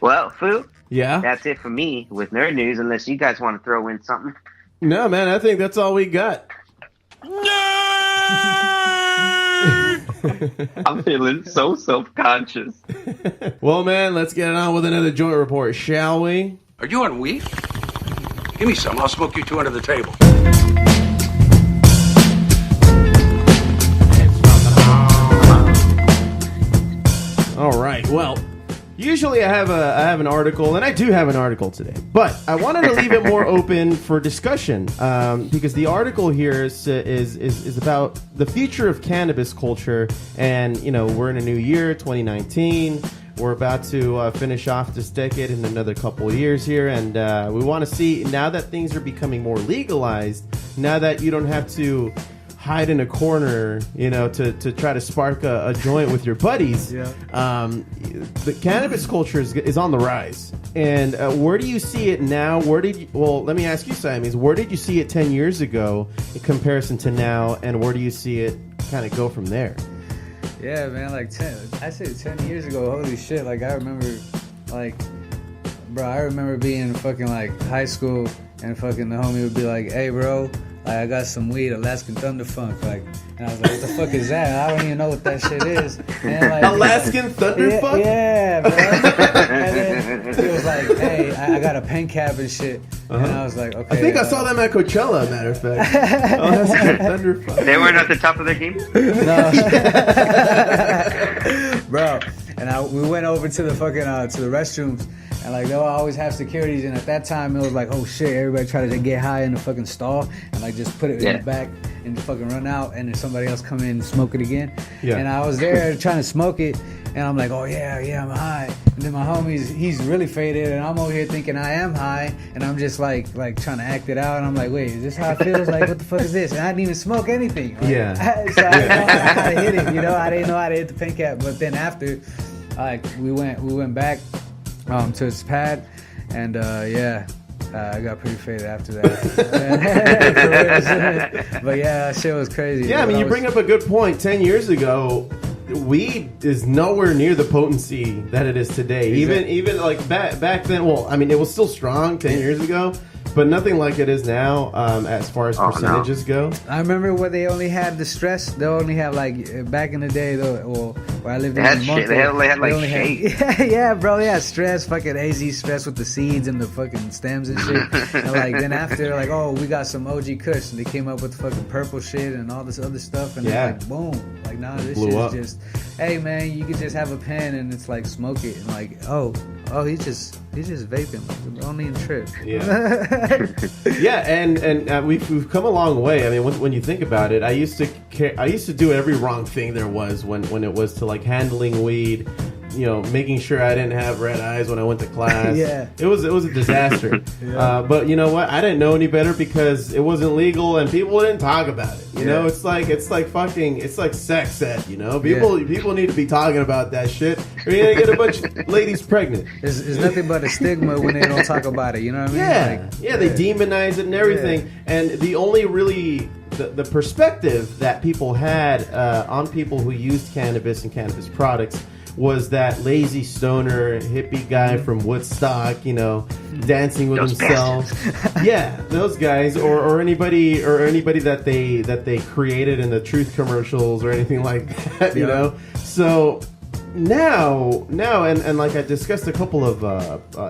Well, Foo. Yeah? That's it for me with nerd news, unless you guys want to throw in something. No, man, I think that's all we got. I'm feeling so self-conscious. Well, man, let's get on with another joint report, shall we? Are you on weed? Give me some. I'll smoke you 2 under the table. All right. Well, usually I have an article, and I do have an article today, but I wanted to leave it more open for discussion because the article here is about the future of cannabis culture, and we're in a new year, 2019. We're about to finish off this decade in another couple of years here, and we want to see, now that things are becoming more legalized, now that you don't have to hide in a corner, to try to spark a joint with your buddies. The cannabis culture is on the rise. And where do you see it now? Let me ask you, Siame8e, where did you see it 10 years ago in comparison to now, and where do you see it kind of go from there? Yeah, man, like 10 years ago, holy shit, like I remember, I remember being in fucking high school, and fucking the homie would be like, hey bro, I got some weed, Alaskan Thunder Funk, and I was like, what the fuck is that? I don't even know what that shit is. And Alaskan Thunder Funk? Yeah, bro. And then he was like, hey, I got a pen cap and shit. And I was like, okay. I think I saw them at Coachella, matter of fact. Alaskan Thunder Funk. They weren't at the top of their game? No. Bro. And we went over to the fucking to the restrooms, and like they'll always have securities. And at that time, it was like, oh shit, everybody tried to get high in the fucking stall and like just put it in the back and just fucking run out, and then somebody else come in and smoke it again. Yeah. And I was there trying to smoke it, and I'm like, oh yeah, I'm high. And then my homie's, he's really faded, and I'm over here thinking I am high, and I'm just like trying to act it out, and I'm like, wait, is this how it feels? Like, what the fuck is this? And I didn't even smoke anything. Like, so I didn't know how to hit it, you know? I didn't know how to hit the pen cap. But then after, like, we went back to his pad, and I got pretty faded after that. But yeah, that shit was crazy. Yeah, I mean, you bring up a good point. 10 years ago, weed is nowhere near the potency that it is today. Even like back then, well, I mean, it was still strong 10 years ago, but nothing like it is now as far as percentages go. I remember where they only had the stress. They only have like back in the day, though. Well, where I lived in Monterey, they only had like shade. Yeah, bro. Yeah, stress, fucking AZ stress with the seeds and the fucking stems and shit. And like then after, like, oh, we got some OG Kush, and they came up with fucking purple shit and all this other stuff, and like boom, like now this shit is just, hey man, you could just have a pen and it's like smoke it, and like oh he's just vaping, like, don't even trip. Yeah, and we've come a long way. I mean, when you think about it, I used to do every wrong thing there was when it was to like handling weed, you know, making sure I didn't have red eyes when I went to class. It was a disaster. But you know what? I didn't know any better because it wasn't legal and people didn't talk about it. You know, it's like sex ed. You know, people need to be talking about that shit, or you're gonna get a bunch of ladies pregnant. It's nothing but a stigma when they don't talk about it. You know what I mean? They demonize it and everything. And the only really the perspective that people had on people who used cannabis and cannabis products was that lazy stoner hippie guy from Woodstock, you know, dancing with himself. Those guys, or anybody that they created in the Truth commercials or anything like that, you know. So now, and like I discussed a couple of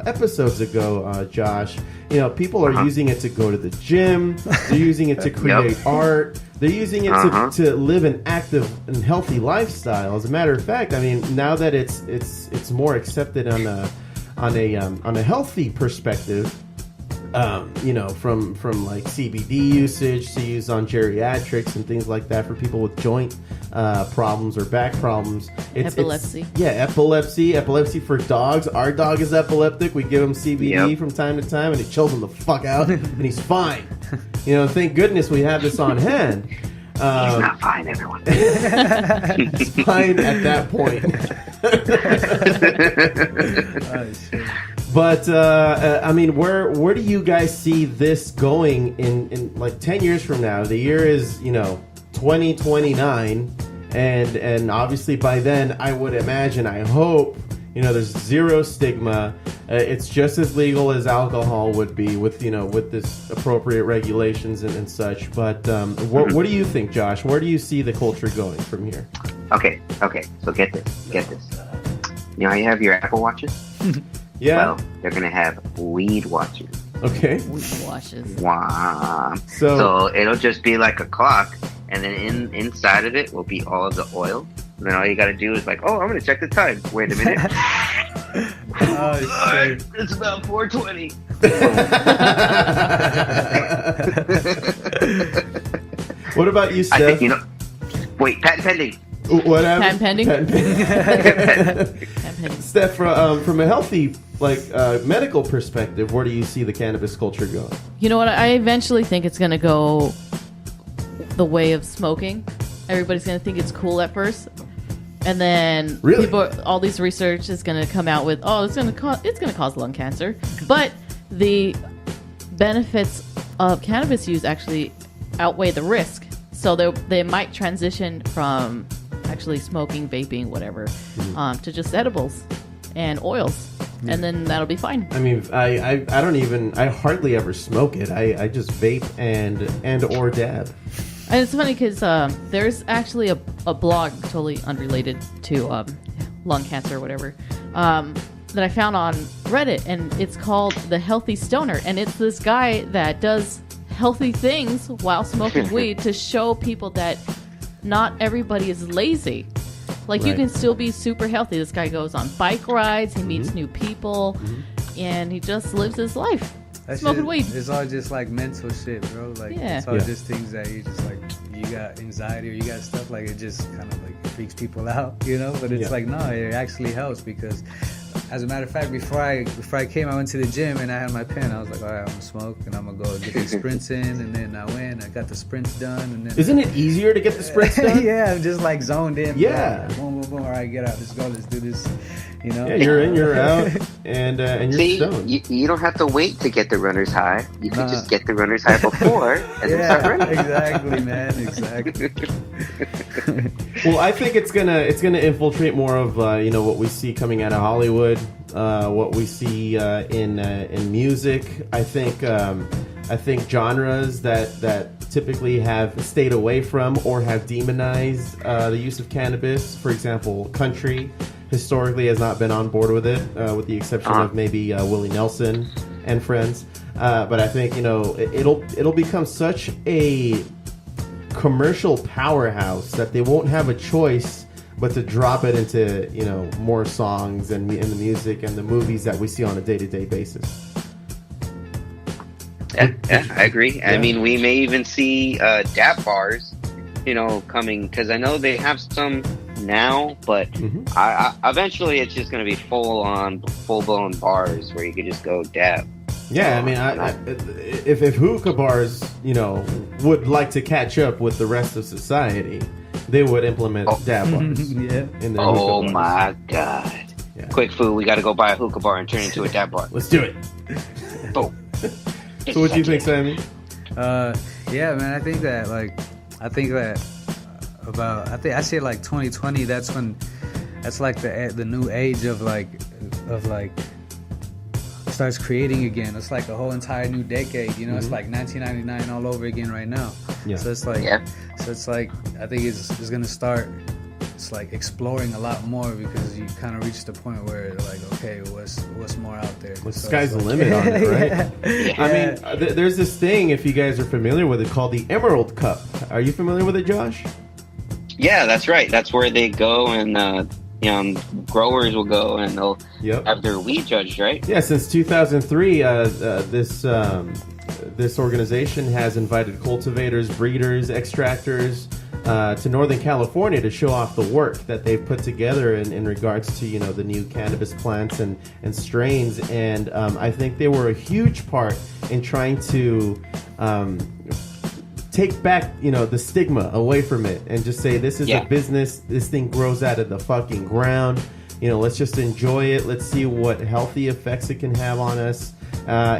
episodes ago, Josh, you know, people are using it to go to the gym. They're using it to create art. They're using it to live an active and healthy lifestyle. As a matter of fact, I mean, now that it's more accepted on a healthy perspective, you know, from like CBD usage to use on geriatrics and things like that for people with joint problems or back problems. Epilepsy. Epilepsy for dogs. Our dog is epileptic. We give him CBD from time to time, and it chills him the fuck out, and he's fine. You know, thank goodness we have this on hand. He's not fine, everyone. He's fine at that point. Oh, shit. But I mean, where do you guys see this going in like 10 years from now? The year is, you know, 2029, and obviously by then I would imagine, I hope, you know, there's zero stigma. It's just as legal as alcohol would be with, you know, with this appropriate regulations and such. But what do you think, Josh? Where do you see the culture going from here? Okay. So get this. You know how you have your Apple Watches? Yeah. Well, they're gonna have weed watches. Okay. Weed watches. Wow. So it'll just be like a clock, and then inside of it will be all of the oil. And then all you gotta do is like, oh, I'm gonna check the time. Wait a minute. Oh shit! It's about 4:20. What about you, Steph? I think, you know. Wait, patent pending. What happened? Patent pending. Steph, from a healthy, like medical perspective, where do you see the cannabis culture going? You know what? I eventually think it's going to go the way of smoking. Everybody's going to think it's cool at first, and then all these research is going to come out with, oh, it's going to cause lung cancer, but the benefits of cannabis use actually outweigh the risk. So they might transition from actually smoking, vaping, whatever, to just edibles and oils, and then that'll be fine. I mean, I hardly ever smoke it. I just vape and or dab. And it's funny because there's actually a blog totally unrelated to lung cancer or whatever that I found on Reddit, and it's called The Healthy Stoner, and it's this guy that does healthy things while smoking weed to show people that not everybody is lazy. Like, you can still be super healthy. This guy goes on bike rides, he meets new people, and he just lives his life. Smoking weed. It's all just like mental shit, bro. Like, it's all just things that you just like, you got anxiety or you got stuff, like, it just kind of like freaks people out, you know? But it's like, no, it actually helps because, as a matter of fact, before I came, I went to the gym and I had my pen. I was like, all right, I'm gonna smoke and I'm gonna go get these sprints in. And then I went, I got the sprints done. And then isn't it easier to get the sprints done? Yeah, I'm just like zoned in. Yeah. Bro. Boom, boom, boom. All right, get out. Let's go. Let's do this. You know? Yeah, you're in, you're out, and you're stoned. You don't have to wait to get the runner's high. You can just get the runner's high before and then start running. Exactly, man. Exactly. Well, I think it's gonna infiltrate more of what we see coming out of Hollywood, what we see in music. I think genres that typically have stayed away from or have demonized the use of cannabis. For example, country historically has not been on board with it, with the exception of maybe Willie Nelson and friends. But I think it'll become such a commercial powerhouse that they won't have a choice but to drop it into more songs and in the music and the movies that we see on a day-to-day basis. Yeah, I agree. Yeah. I mean, we may even see dab bars, coming, because I know they have some now, but I eventually it's just going to be full-blown bars where you could just go dab. Yeah, I mean, if hookah bars, would like to catch up with the rest of society, they would implement dab bars. Yeah. In their oh my God! Yeah. Quick food, we got to go buy a hookah bar and turn it into a dab bar. Let's do it. Boom. So, what do you think, Sammy? Yeah, man, I think that I say like 2020. That's like the new age of starts creating again. It's like a whole entire new decade. It's like 1999 all over again right now. Yeah. So it's like, I think it's gonna start. It's like exploring a lot more because you kind of reach the point where like, okay, what's more out there? Well, sky's the limit on it, right? Yeah. I mean, there's this thing, if you guys are familiar with it, called the Emerald Cup. Are you familiar with it, Josh? Yeah, that's right. That's where they go and growers will go and they'll have their weed judged, right? Yeah, since 2003, this organization has invited cultivators, breeders, extractors to Northern California to show off the work that they've put together in regards to the new cannabis plants and strains, and I think they were a huge part in trying to take back the stigma away from it and just say this is a business. This thing grows out of the fucking ground. Let's just enjoy it. Let's see what healthy effects it can have on us.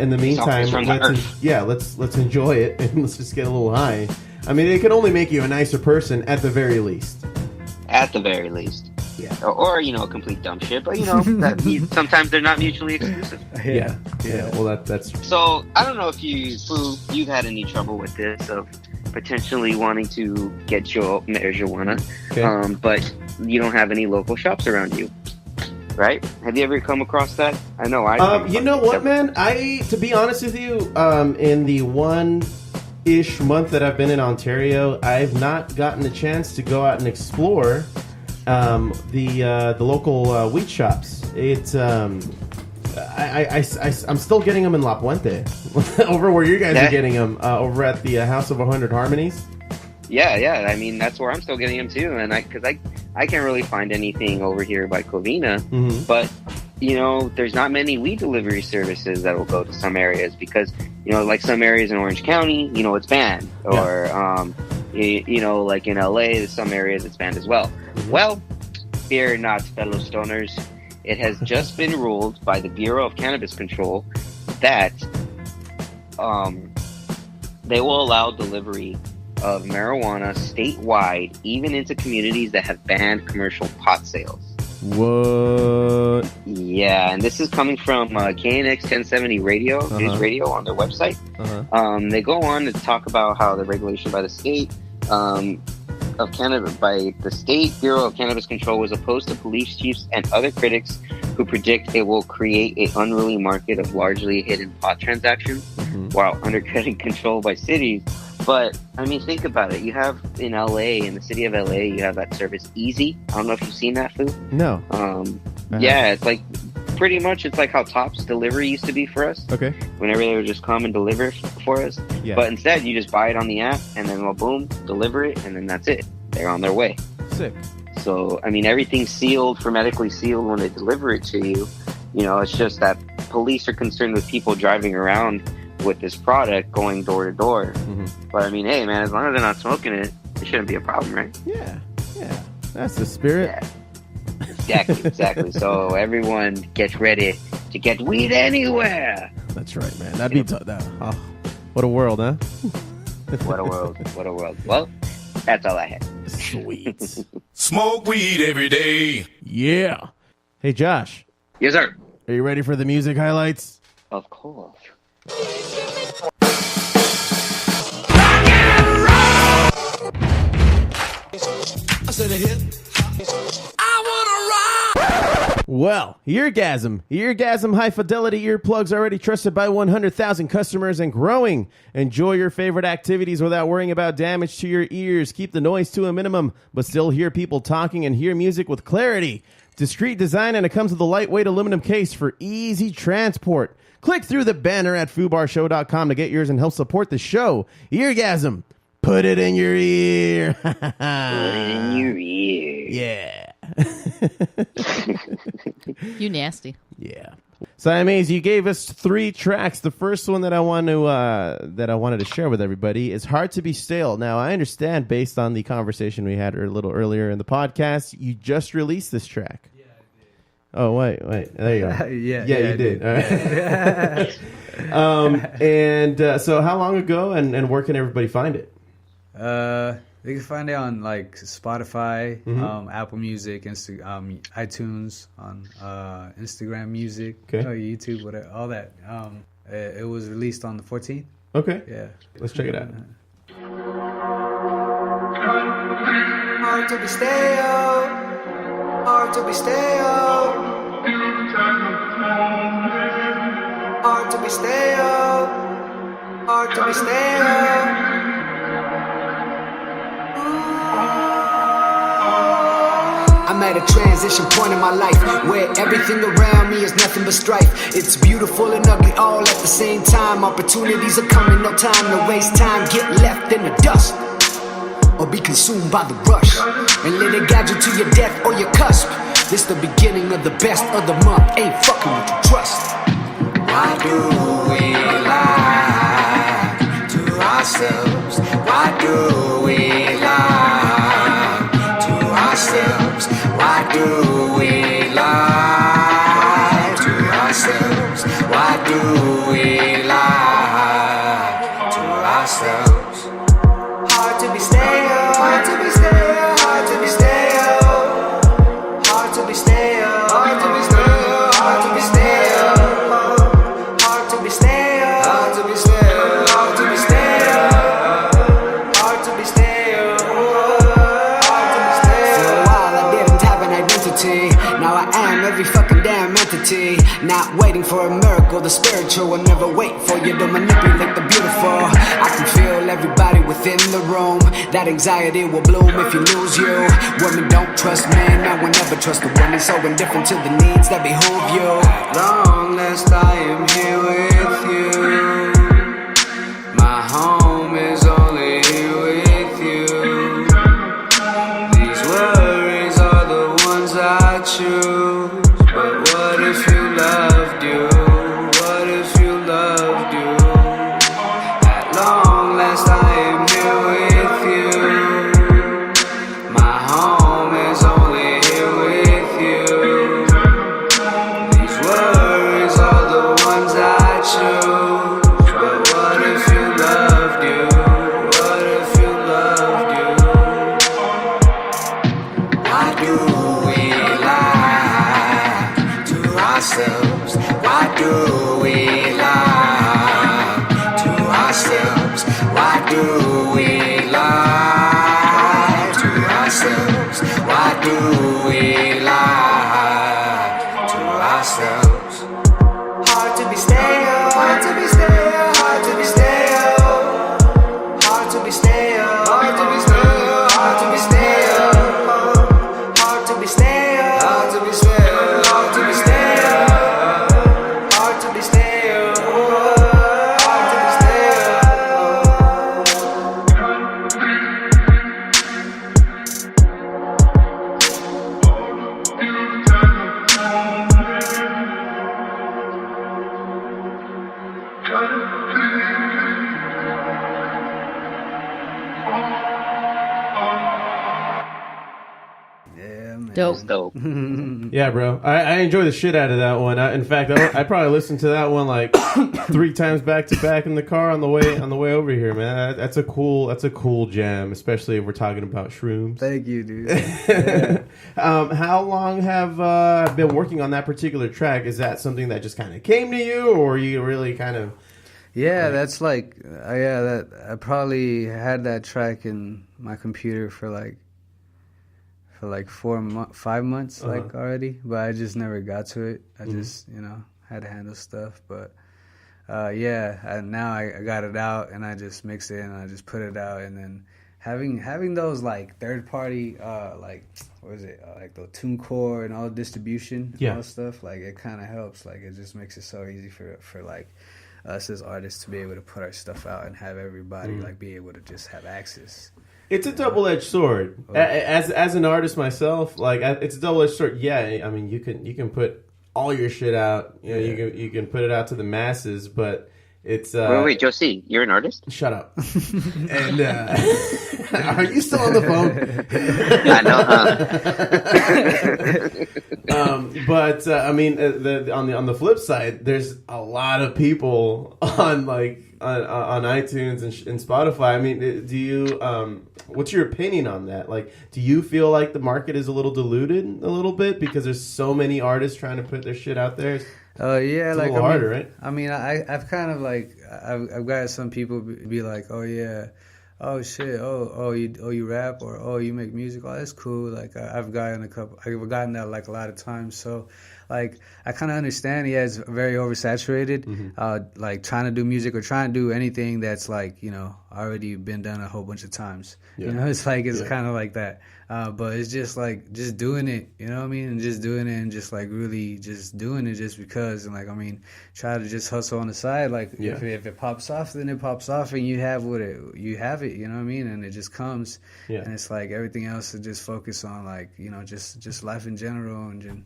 In the meantime, let's enjoy it and let's just get a little high. I mean, it can only make you a nicer person at the very least. At the very least. Yeah. Or a complete dumb shit, but sometimes they're not mutually exclusive. Yeah. Well, that's. So I don't know if you've had any trouble with this of potentially wanting to get your marijuana, but you don't have any local shops around you, right? Have you ever come across that? I know I. You know what, man? To be honest with you, in the one-ish month that I've been in Ontario, I've not gotten a chance to go out and explore the local weed shops. It's I'm still getting them in La Puente, over where you guys are getting them, over at the House of 100 Harmonies. Yeah. I mean, that's where I'm still getting them too, and because I can't really find anything over here by Covina, but there's not many weed delivery services that will go to some areas because like some areas in Orange County, it's banned, or like in LA, there's some areas it's banned as well. Well, fear not, fellow stoners. It has just been ruled by the Bureau of Cannabis Control that they will allow delivery of marijuana statewide, even into communities that have banned commercial pot sales. What? Yeah, and this is coming from KNX 1070 Radio, News Radio, on their website. They go on to talk about how the regulation by the state of cannabis, by the State Bureau of Cannabis Control, was opposed to police chiefs and other critics who predict it will create an unruly market of largely hidden pot transactions while undercutting control by cities But I mean, think about it. You have in LA, in the city of LA, you have that service Easy. I don't know if you've seen that food. No. Yeah, it's like pretty much it's like how Tops Delivery used to be for us. Okay. Whenever they would just come and deliver for us. Yeah. But instead, you just buy it on the app, and then well, boom, deliver it, and then that's it. They're on their way. Sick. So I mean, everything's sealed, hermetically sealed when they deliver it to you. You know, it's just that police are concerned with people driving around with this product going door to door. Mm-hmm. But I mean, hey man, as long as they're not smoking it, it shouldn't be a problem, right? Yeah. That's the spirit. Yeah. Exactly. So everyone gets ready to get weed anywhere. That's right, man. That'd be oh, what a world, huh? What a world. What a world. Well, that's all I had. Sweet. Smoke weed every day. Yeah. Hey, Josh. Yes, sir. Are you ready for the music highlights? Of course. Well, Eargasm high fidelity earplugs already trusted by 100,000 customers and growing. Enjoy your favorite activities without worrying about damage to your ears. Keep the noise to a minimum, but still hear people talking and hear music with clarity. Discreet design, and it comes with a lightweight aluminum case for easy transport. Click through the banner at foobarshow.com to get yours and help support the show. Eargasm. Put it in your ear. Put it in your ear. Yeah. You nasty. Yeah. Siame8e, you gave us 3 tracks. The first one that I wanted to share with everybody is "Hard to Be Stale." Now, I understand, based on the conversation we had a little earlier in the podcast, you just released this track. Yeah, I did. Oh, wait. There you go. Yeah, you did. All right. So how long ago, and where can everybody find it? They can find it on like Spotify, Apple Music, iTunes, on Instagram Music, YouTube, whatever, all that. It was released on the 14th. Okay. Yeah. Let's check it out. Hard to be stale. Hard to be stale. Hard to be stale. Hard to be stale. I'm at a transition point in my life where everything around me is nothing but strife. It's beautiful and ugly all at the same time. Opportunities are coming, no time to waste time. Get left in the dust or be consumed by the rush, and let it guide you to your death or your cusp. This the beginning of the best of the month. Ain't fucking with your trust. Why do we lie to ourselves? Why do we lie to ourselves? Why do we lie to ourselves? Why do we lie to ourselves? Hard to be stale, hard to be stale, hard to be stale, hard to be stale, hard to be stale, hard to be stale, hard to be stale, hard to be stale, hard to be stale, hard to be stale, hard to be stale. For a while I didn't have an identity. Now I am every fucking damn entity. Not waiting for a miracle, the spiritual will never wait for you to manipulate the beautiful. I can feel everybody within the room. That anxiety will bloom if you lose you. Women don't trust men, man will never trust a woman so indifferent to the needs that behoove you. At long last I am here with you. My home is only here with you. These worries are the ones I choose. But what if you loved you? What if you loved you? At long last I am here with you. My home is only here with you. These worries are the ones I choose. But what if you loved you? What if you loved you? Why do we lie to ourselves? Why do we lie to ourselves? Why do we lie to ourselves? Why do we lie to ourselves? Hard to be stale, hard to be stale, hard to be stale, hard to Yeah, man. Dope. Yeah, bro. I enjoy the shit out of that one. In fact, I probably listened to that one like 3 times back to back in the car on the way over here, man. That's a cool jam, especially if we're talking about shrooms. Thank you, dude. How long have been working on that particular track? Is that something that just kind of came to you, or you really kind of? Yeah, that's like that I probably had that track in my computer for like 5 months like already, but I just never got to it. I just had to handle stuff, but now I got it out and I just mixed it and I just put it out, and then having those like third party like what is it like the TuneCore and all the distribution and all that stuff, like it kind of helps. Like it just makes it so easy for like us as artists to be able to put our stuff out and have everybody like be able to just have access. It's a double-edged sword. As an artist myself, like it's a double-edged sword. Yeah, I mean you can put all your shit out. You can put it out to the masses, but it's. Wait, Josie, you're an artist? Shut up. And are you still on the phone? I know, but I mean, on the flip side, there's a lot of people on iTunes and Spotify. I mean, do you? What's your opinion on that? Like, do you feel like the market is a little diluted a little bit because there's so many artists trying to put their shit out there? Yeah, it's like a little harder, right? I mean, I've kind of like I've got some people be like, oh yeah, oh shit, oh you rap, or oh you make music, oh that's cool. Like I've gotten that like a lot of times. So like I kind of understand. Yeah, it's very oversaturated. Like trying to do music or trying to do anything that's like already been done a whole bunch of times. Yeah. It's like it's kind of like that. But it's just like just doing it, you know what I mean, and just doing it and just like really just doing it just because, and like I mean, try to just hustle on the side. Like if it pops off, then it pops off, and you have you have it, you know what I mean, and it just comes. Yeah. And it's like everything else is just focus on like just life in general and just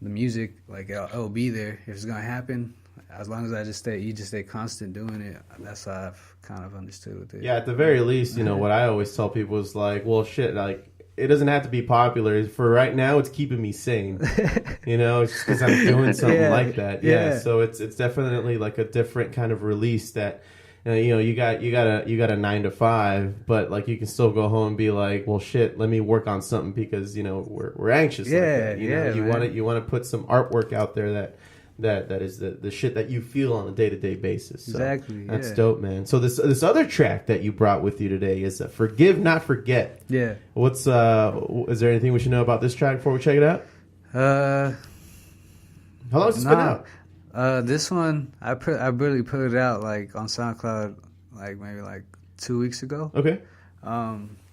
the music. Like it'll be there if it's gonna happen. As long as you just stay constant doing it. That's how I've kind of understood with it. Yeah, at the very least, what I always tell people is like, well, shit, like it doesn't have to be popular. For right now, it's keeping me sane. It's just because I'm doing something like that. Yeah. So it's definitely like a different kind of release that. You got a 9 to 5, but like you can still go home and be like, well, shit, let me work on something because we're anxious. Yeah, like that. You want to put some artwork out there that is the shit that you feel on a day-to-day basis. So exactly. That's dope, man. So this other track that you brought with you today is Forgive Not Forget. Yeah. Is there anything we should know about this track before we check it out? How long has it been out? This one I really put it out like on SoundCloud like maybe like 2 weeks ago. Okay.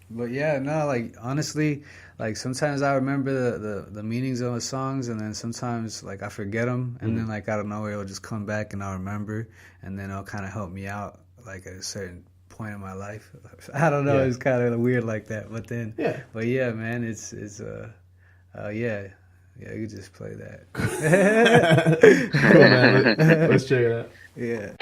But yeah, no, like honestly, like sometimes I remember the meanings of the songs, and then sometimes like I forget them, and then like out of nowhere it'll just come back and I'll remember, and then it'll kind of help me out like at a certain point in my life. I don't know, it's kind of weird like that, but then but yeah, man, it's yeah, you just play that. Cool, man. Let's check it out. Yeah.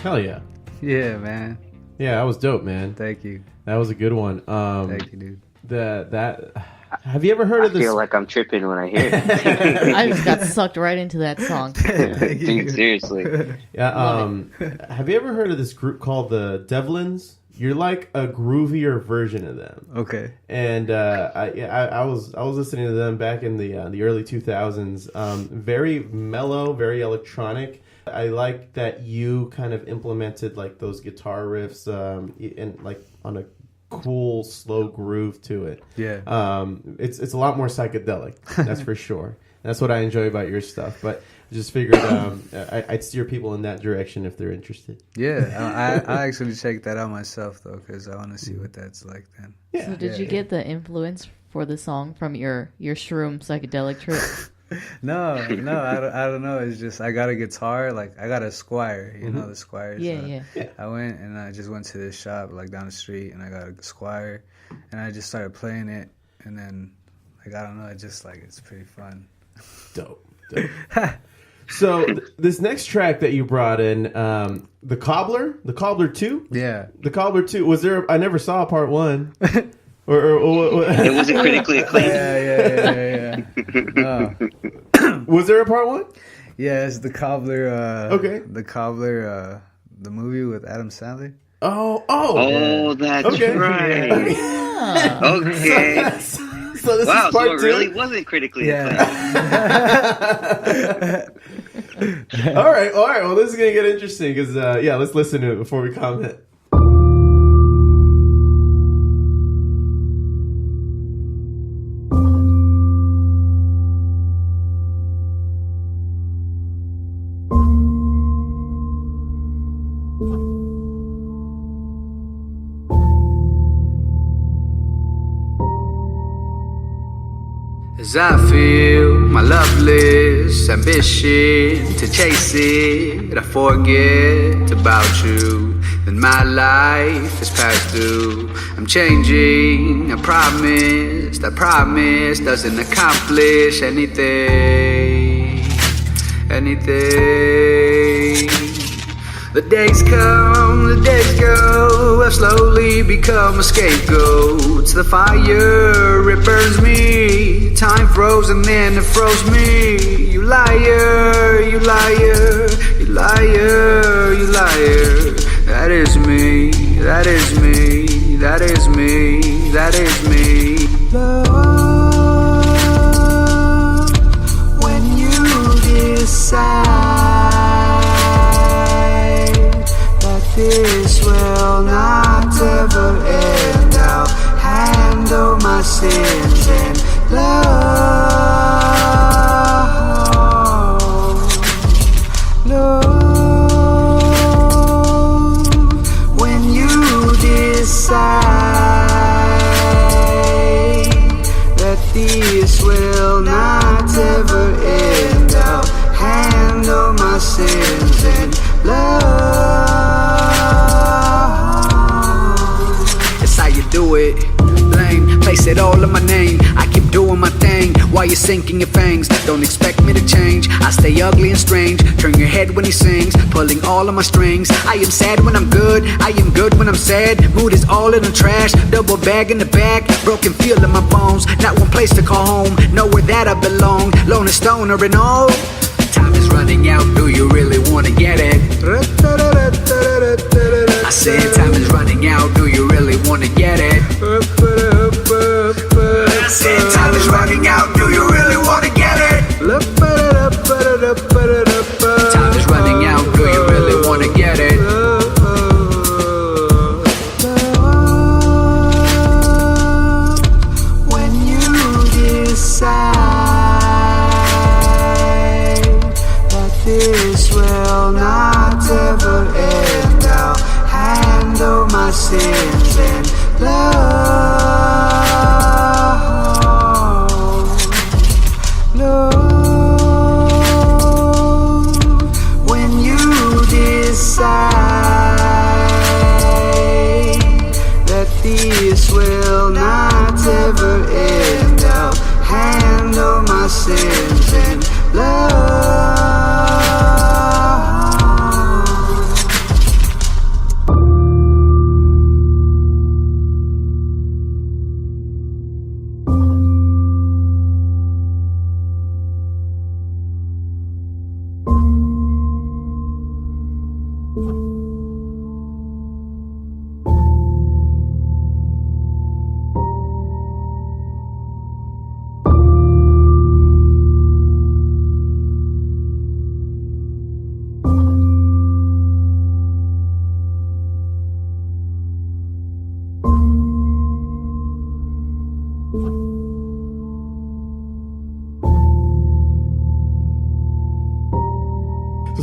Hell yeah. Yeah, man. Yeah, that was dope, man. Thank you. That was a good one. Thank you, dude. Have you ever heard of this? I feel like I'm tripping when I hear it. I just got sucked right into that song. Dude, seriously. Yeah. Have you ever heard of this group called the Devlins? You're like a groovier version of them. Okay. And I was listening to them back in the early 2000s. Very mellow, very electronic. I like that you kind of implemented like those guitar riffs and like on a cool slow groove to it. Yeah. It's a lot more psychedelic, that's for sure. That's what I enjoy about your stuff. But I just figured I'd steer people in that direction if they're interested. Yeah, I actually checked that out myself though, because I want to see what that's like then. Yeah. So did you get the influence for the song from your shroom psychedelic trip? No, I don't know. It's just I got a guitar, like I got a Squire, you know the Squires. Yeah. I went and I just went to this shop like down the street, and I got a Squire, and I just started playing it, and then like I don't know, it's pretty fun. Dope. So this next track that you brought in, the Cobbler 2. Yeah, the Cobbler 2. Was there? I never saw part 1. Or It wasn't critically acclaimed. Yeah. No. Was there a part 1? Yeah, it's the Cobbler. Okay. The Cobbler, the movie with Adam Sandler. Oh, that's okay. right. Yeah. Okay. So this Wow, is part so it 2? really wasn't critically acclaimed. All right. Well, this is gonna get interesting because let's listen to it before we comment. As I feel my loveless ambition to chase it, I forget about you. Then my life is past due. I'm changing, I promise doesn't accomplish anything. The days come, the days go. I've slowly become a scapegoat. The fire, it burns me. Time froze and then it froze me. You liar, you liar, you liar, you liar. That is me, that is me, that is me, that is me. Love, when you decide that this will not ever end, I'll handle my sins and love, when you decide that this will not ever end, I'll handle my sins and love. It's how you do it. Blame, place it all in my name. I keep doing my thing while you're sinking your fangs. Don't expect me to change. I stay ugly and strange. Turn your head when he sings, pulling all of my strings. I am sad when I'm good. I am good when I'm sad. Mood is all in the trash. Double bag in the back. Broken feel in my bones. Not one place to call home. Nowhere that I belong. Lone and stoner and all. Time is running out. Do you really wanna get it? I said time is running out. Do you really wanna get it? I said time is running out. Do you really wanna get it? Time is running out. Do you really wanna get it? When you decide that this will not ever end, I'll handle my sins and love. When you decide that this will not ever end, I'll handle my sins and love.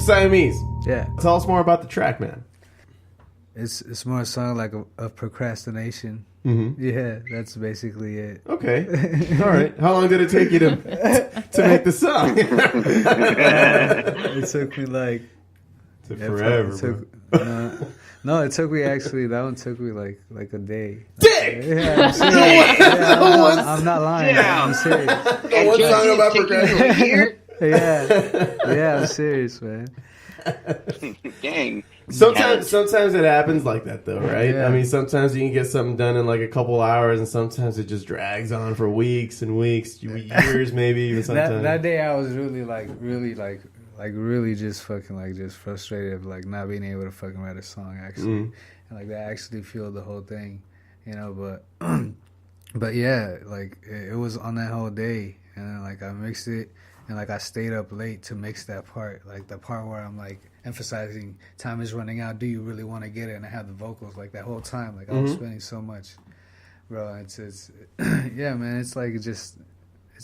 Siamese. Yeah. Tell us more about the track, man. It's more a song like of procrastination. Mm-hmm. Yeah, that's basically it. Okay. All right. How long did it take you to make the song? It took me like forever. No, it took me actually. That one took me like a day. Dick. Yeah, I'm serious. Yeah, I'm not lying. Yeah. I'm serious. One song about procrastination. Yeah, I'm serious, man. Dang. Sometimes it happens like that, though, right? Yeah. I mean, sometimes you can get something done in like a couple hours, and sometimes it just drags on for weeks and weeks, years, maybe even sometimes. That day, I was really just fucking like just frustrated of like not being able to fucking write a song actually, and like that actually fueled the whole thing, you know. But yeah, like it was on that whole day, and then like I mixed it. And like I stayed up late to mix that part, like the part where I'm like emphasizing time is running out. Do you really want to get it? And I have the vocals like that whole time. Like I was spending so much, bro. It's yeah, man. It's like it's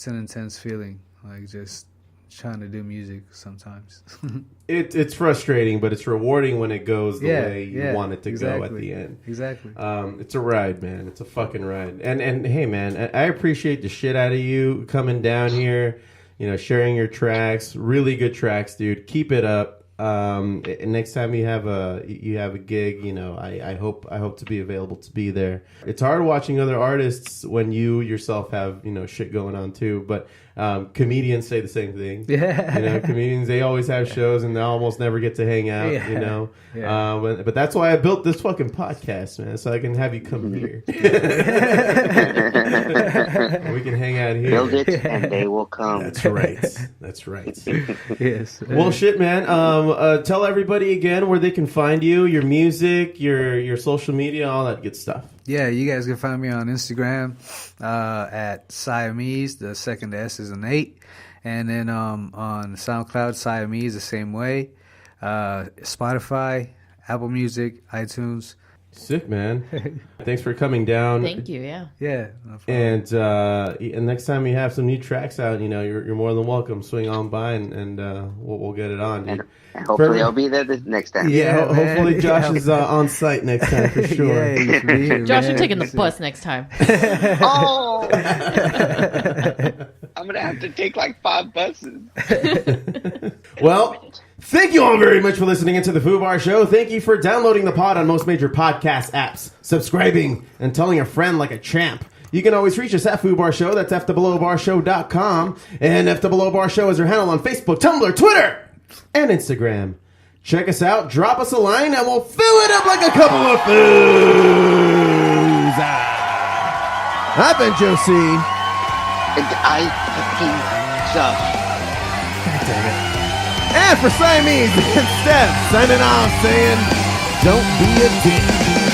an intense feeling. Like just trying to do music sometimes. It's frustrating, but it's rewarding when it goes the way you want it to go at the end. Exactly. It's a ride, man. It's a fucking ride. And hey, man, I appreciate the shit out of you coming down here. You know, sharing your tracks, really good tracks, dude. Keep it up. Next time you have a gig, you know, I hope to be available to be there. It's hard watching other artists when you yourself have, you know, shit going on too. But comedians say the same thing. Yeah, you know, comedians, they always have shows and they almost never get to hang out. Yeah. You know, but that's why I built this fucking podcast, man, so I can have you come here. We can hang out here. Build it and they will come. That's right. That's right. Yes. Well, shit, man. Tell everybody again where they can find you, your music, your social media, all that good stuff. Yeah, you guys can find me on Instagram at Siame8e. The second S is an 8. And then on SoundCloud, Siame8e the same way. Spotify, Apple Music, iTunes. Sick, man. Thanks for coming down. Thank you. Yeah. Yeah. No and next time you have some new tracks out, you know, you're more than welcome. Swing on by and we'll get it on. And hopefully I'll be there the next time. Yeah, hopefully Josh is on site next time for sure. Yeah, Josh, you're taking the bus next time. Oh! I'm going to have to take like 5 buses. Well, thank you all very much for listening into the Foo Bar Show. Thank you for downloading the pod on most major podcast apps, subscribing, and telling a friend like a champ. You can always reach us at Foo Bar Show. That's FTheBelowBarShow.com. And FTheBelow Bar Show is our handle on Facebook, Tumblr, Twitter, and Instagram. Check us out, drop us a line, and we'll fill it up like a couple of foos. I've been Joe C. And I fucking Josh. God damn it. And for Siamese and Steph, signing off saying, don't be a dick.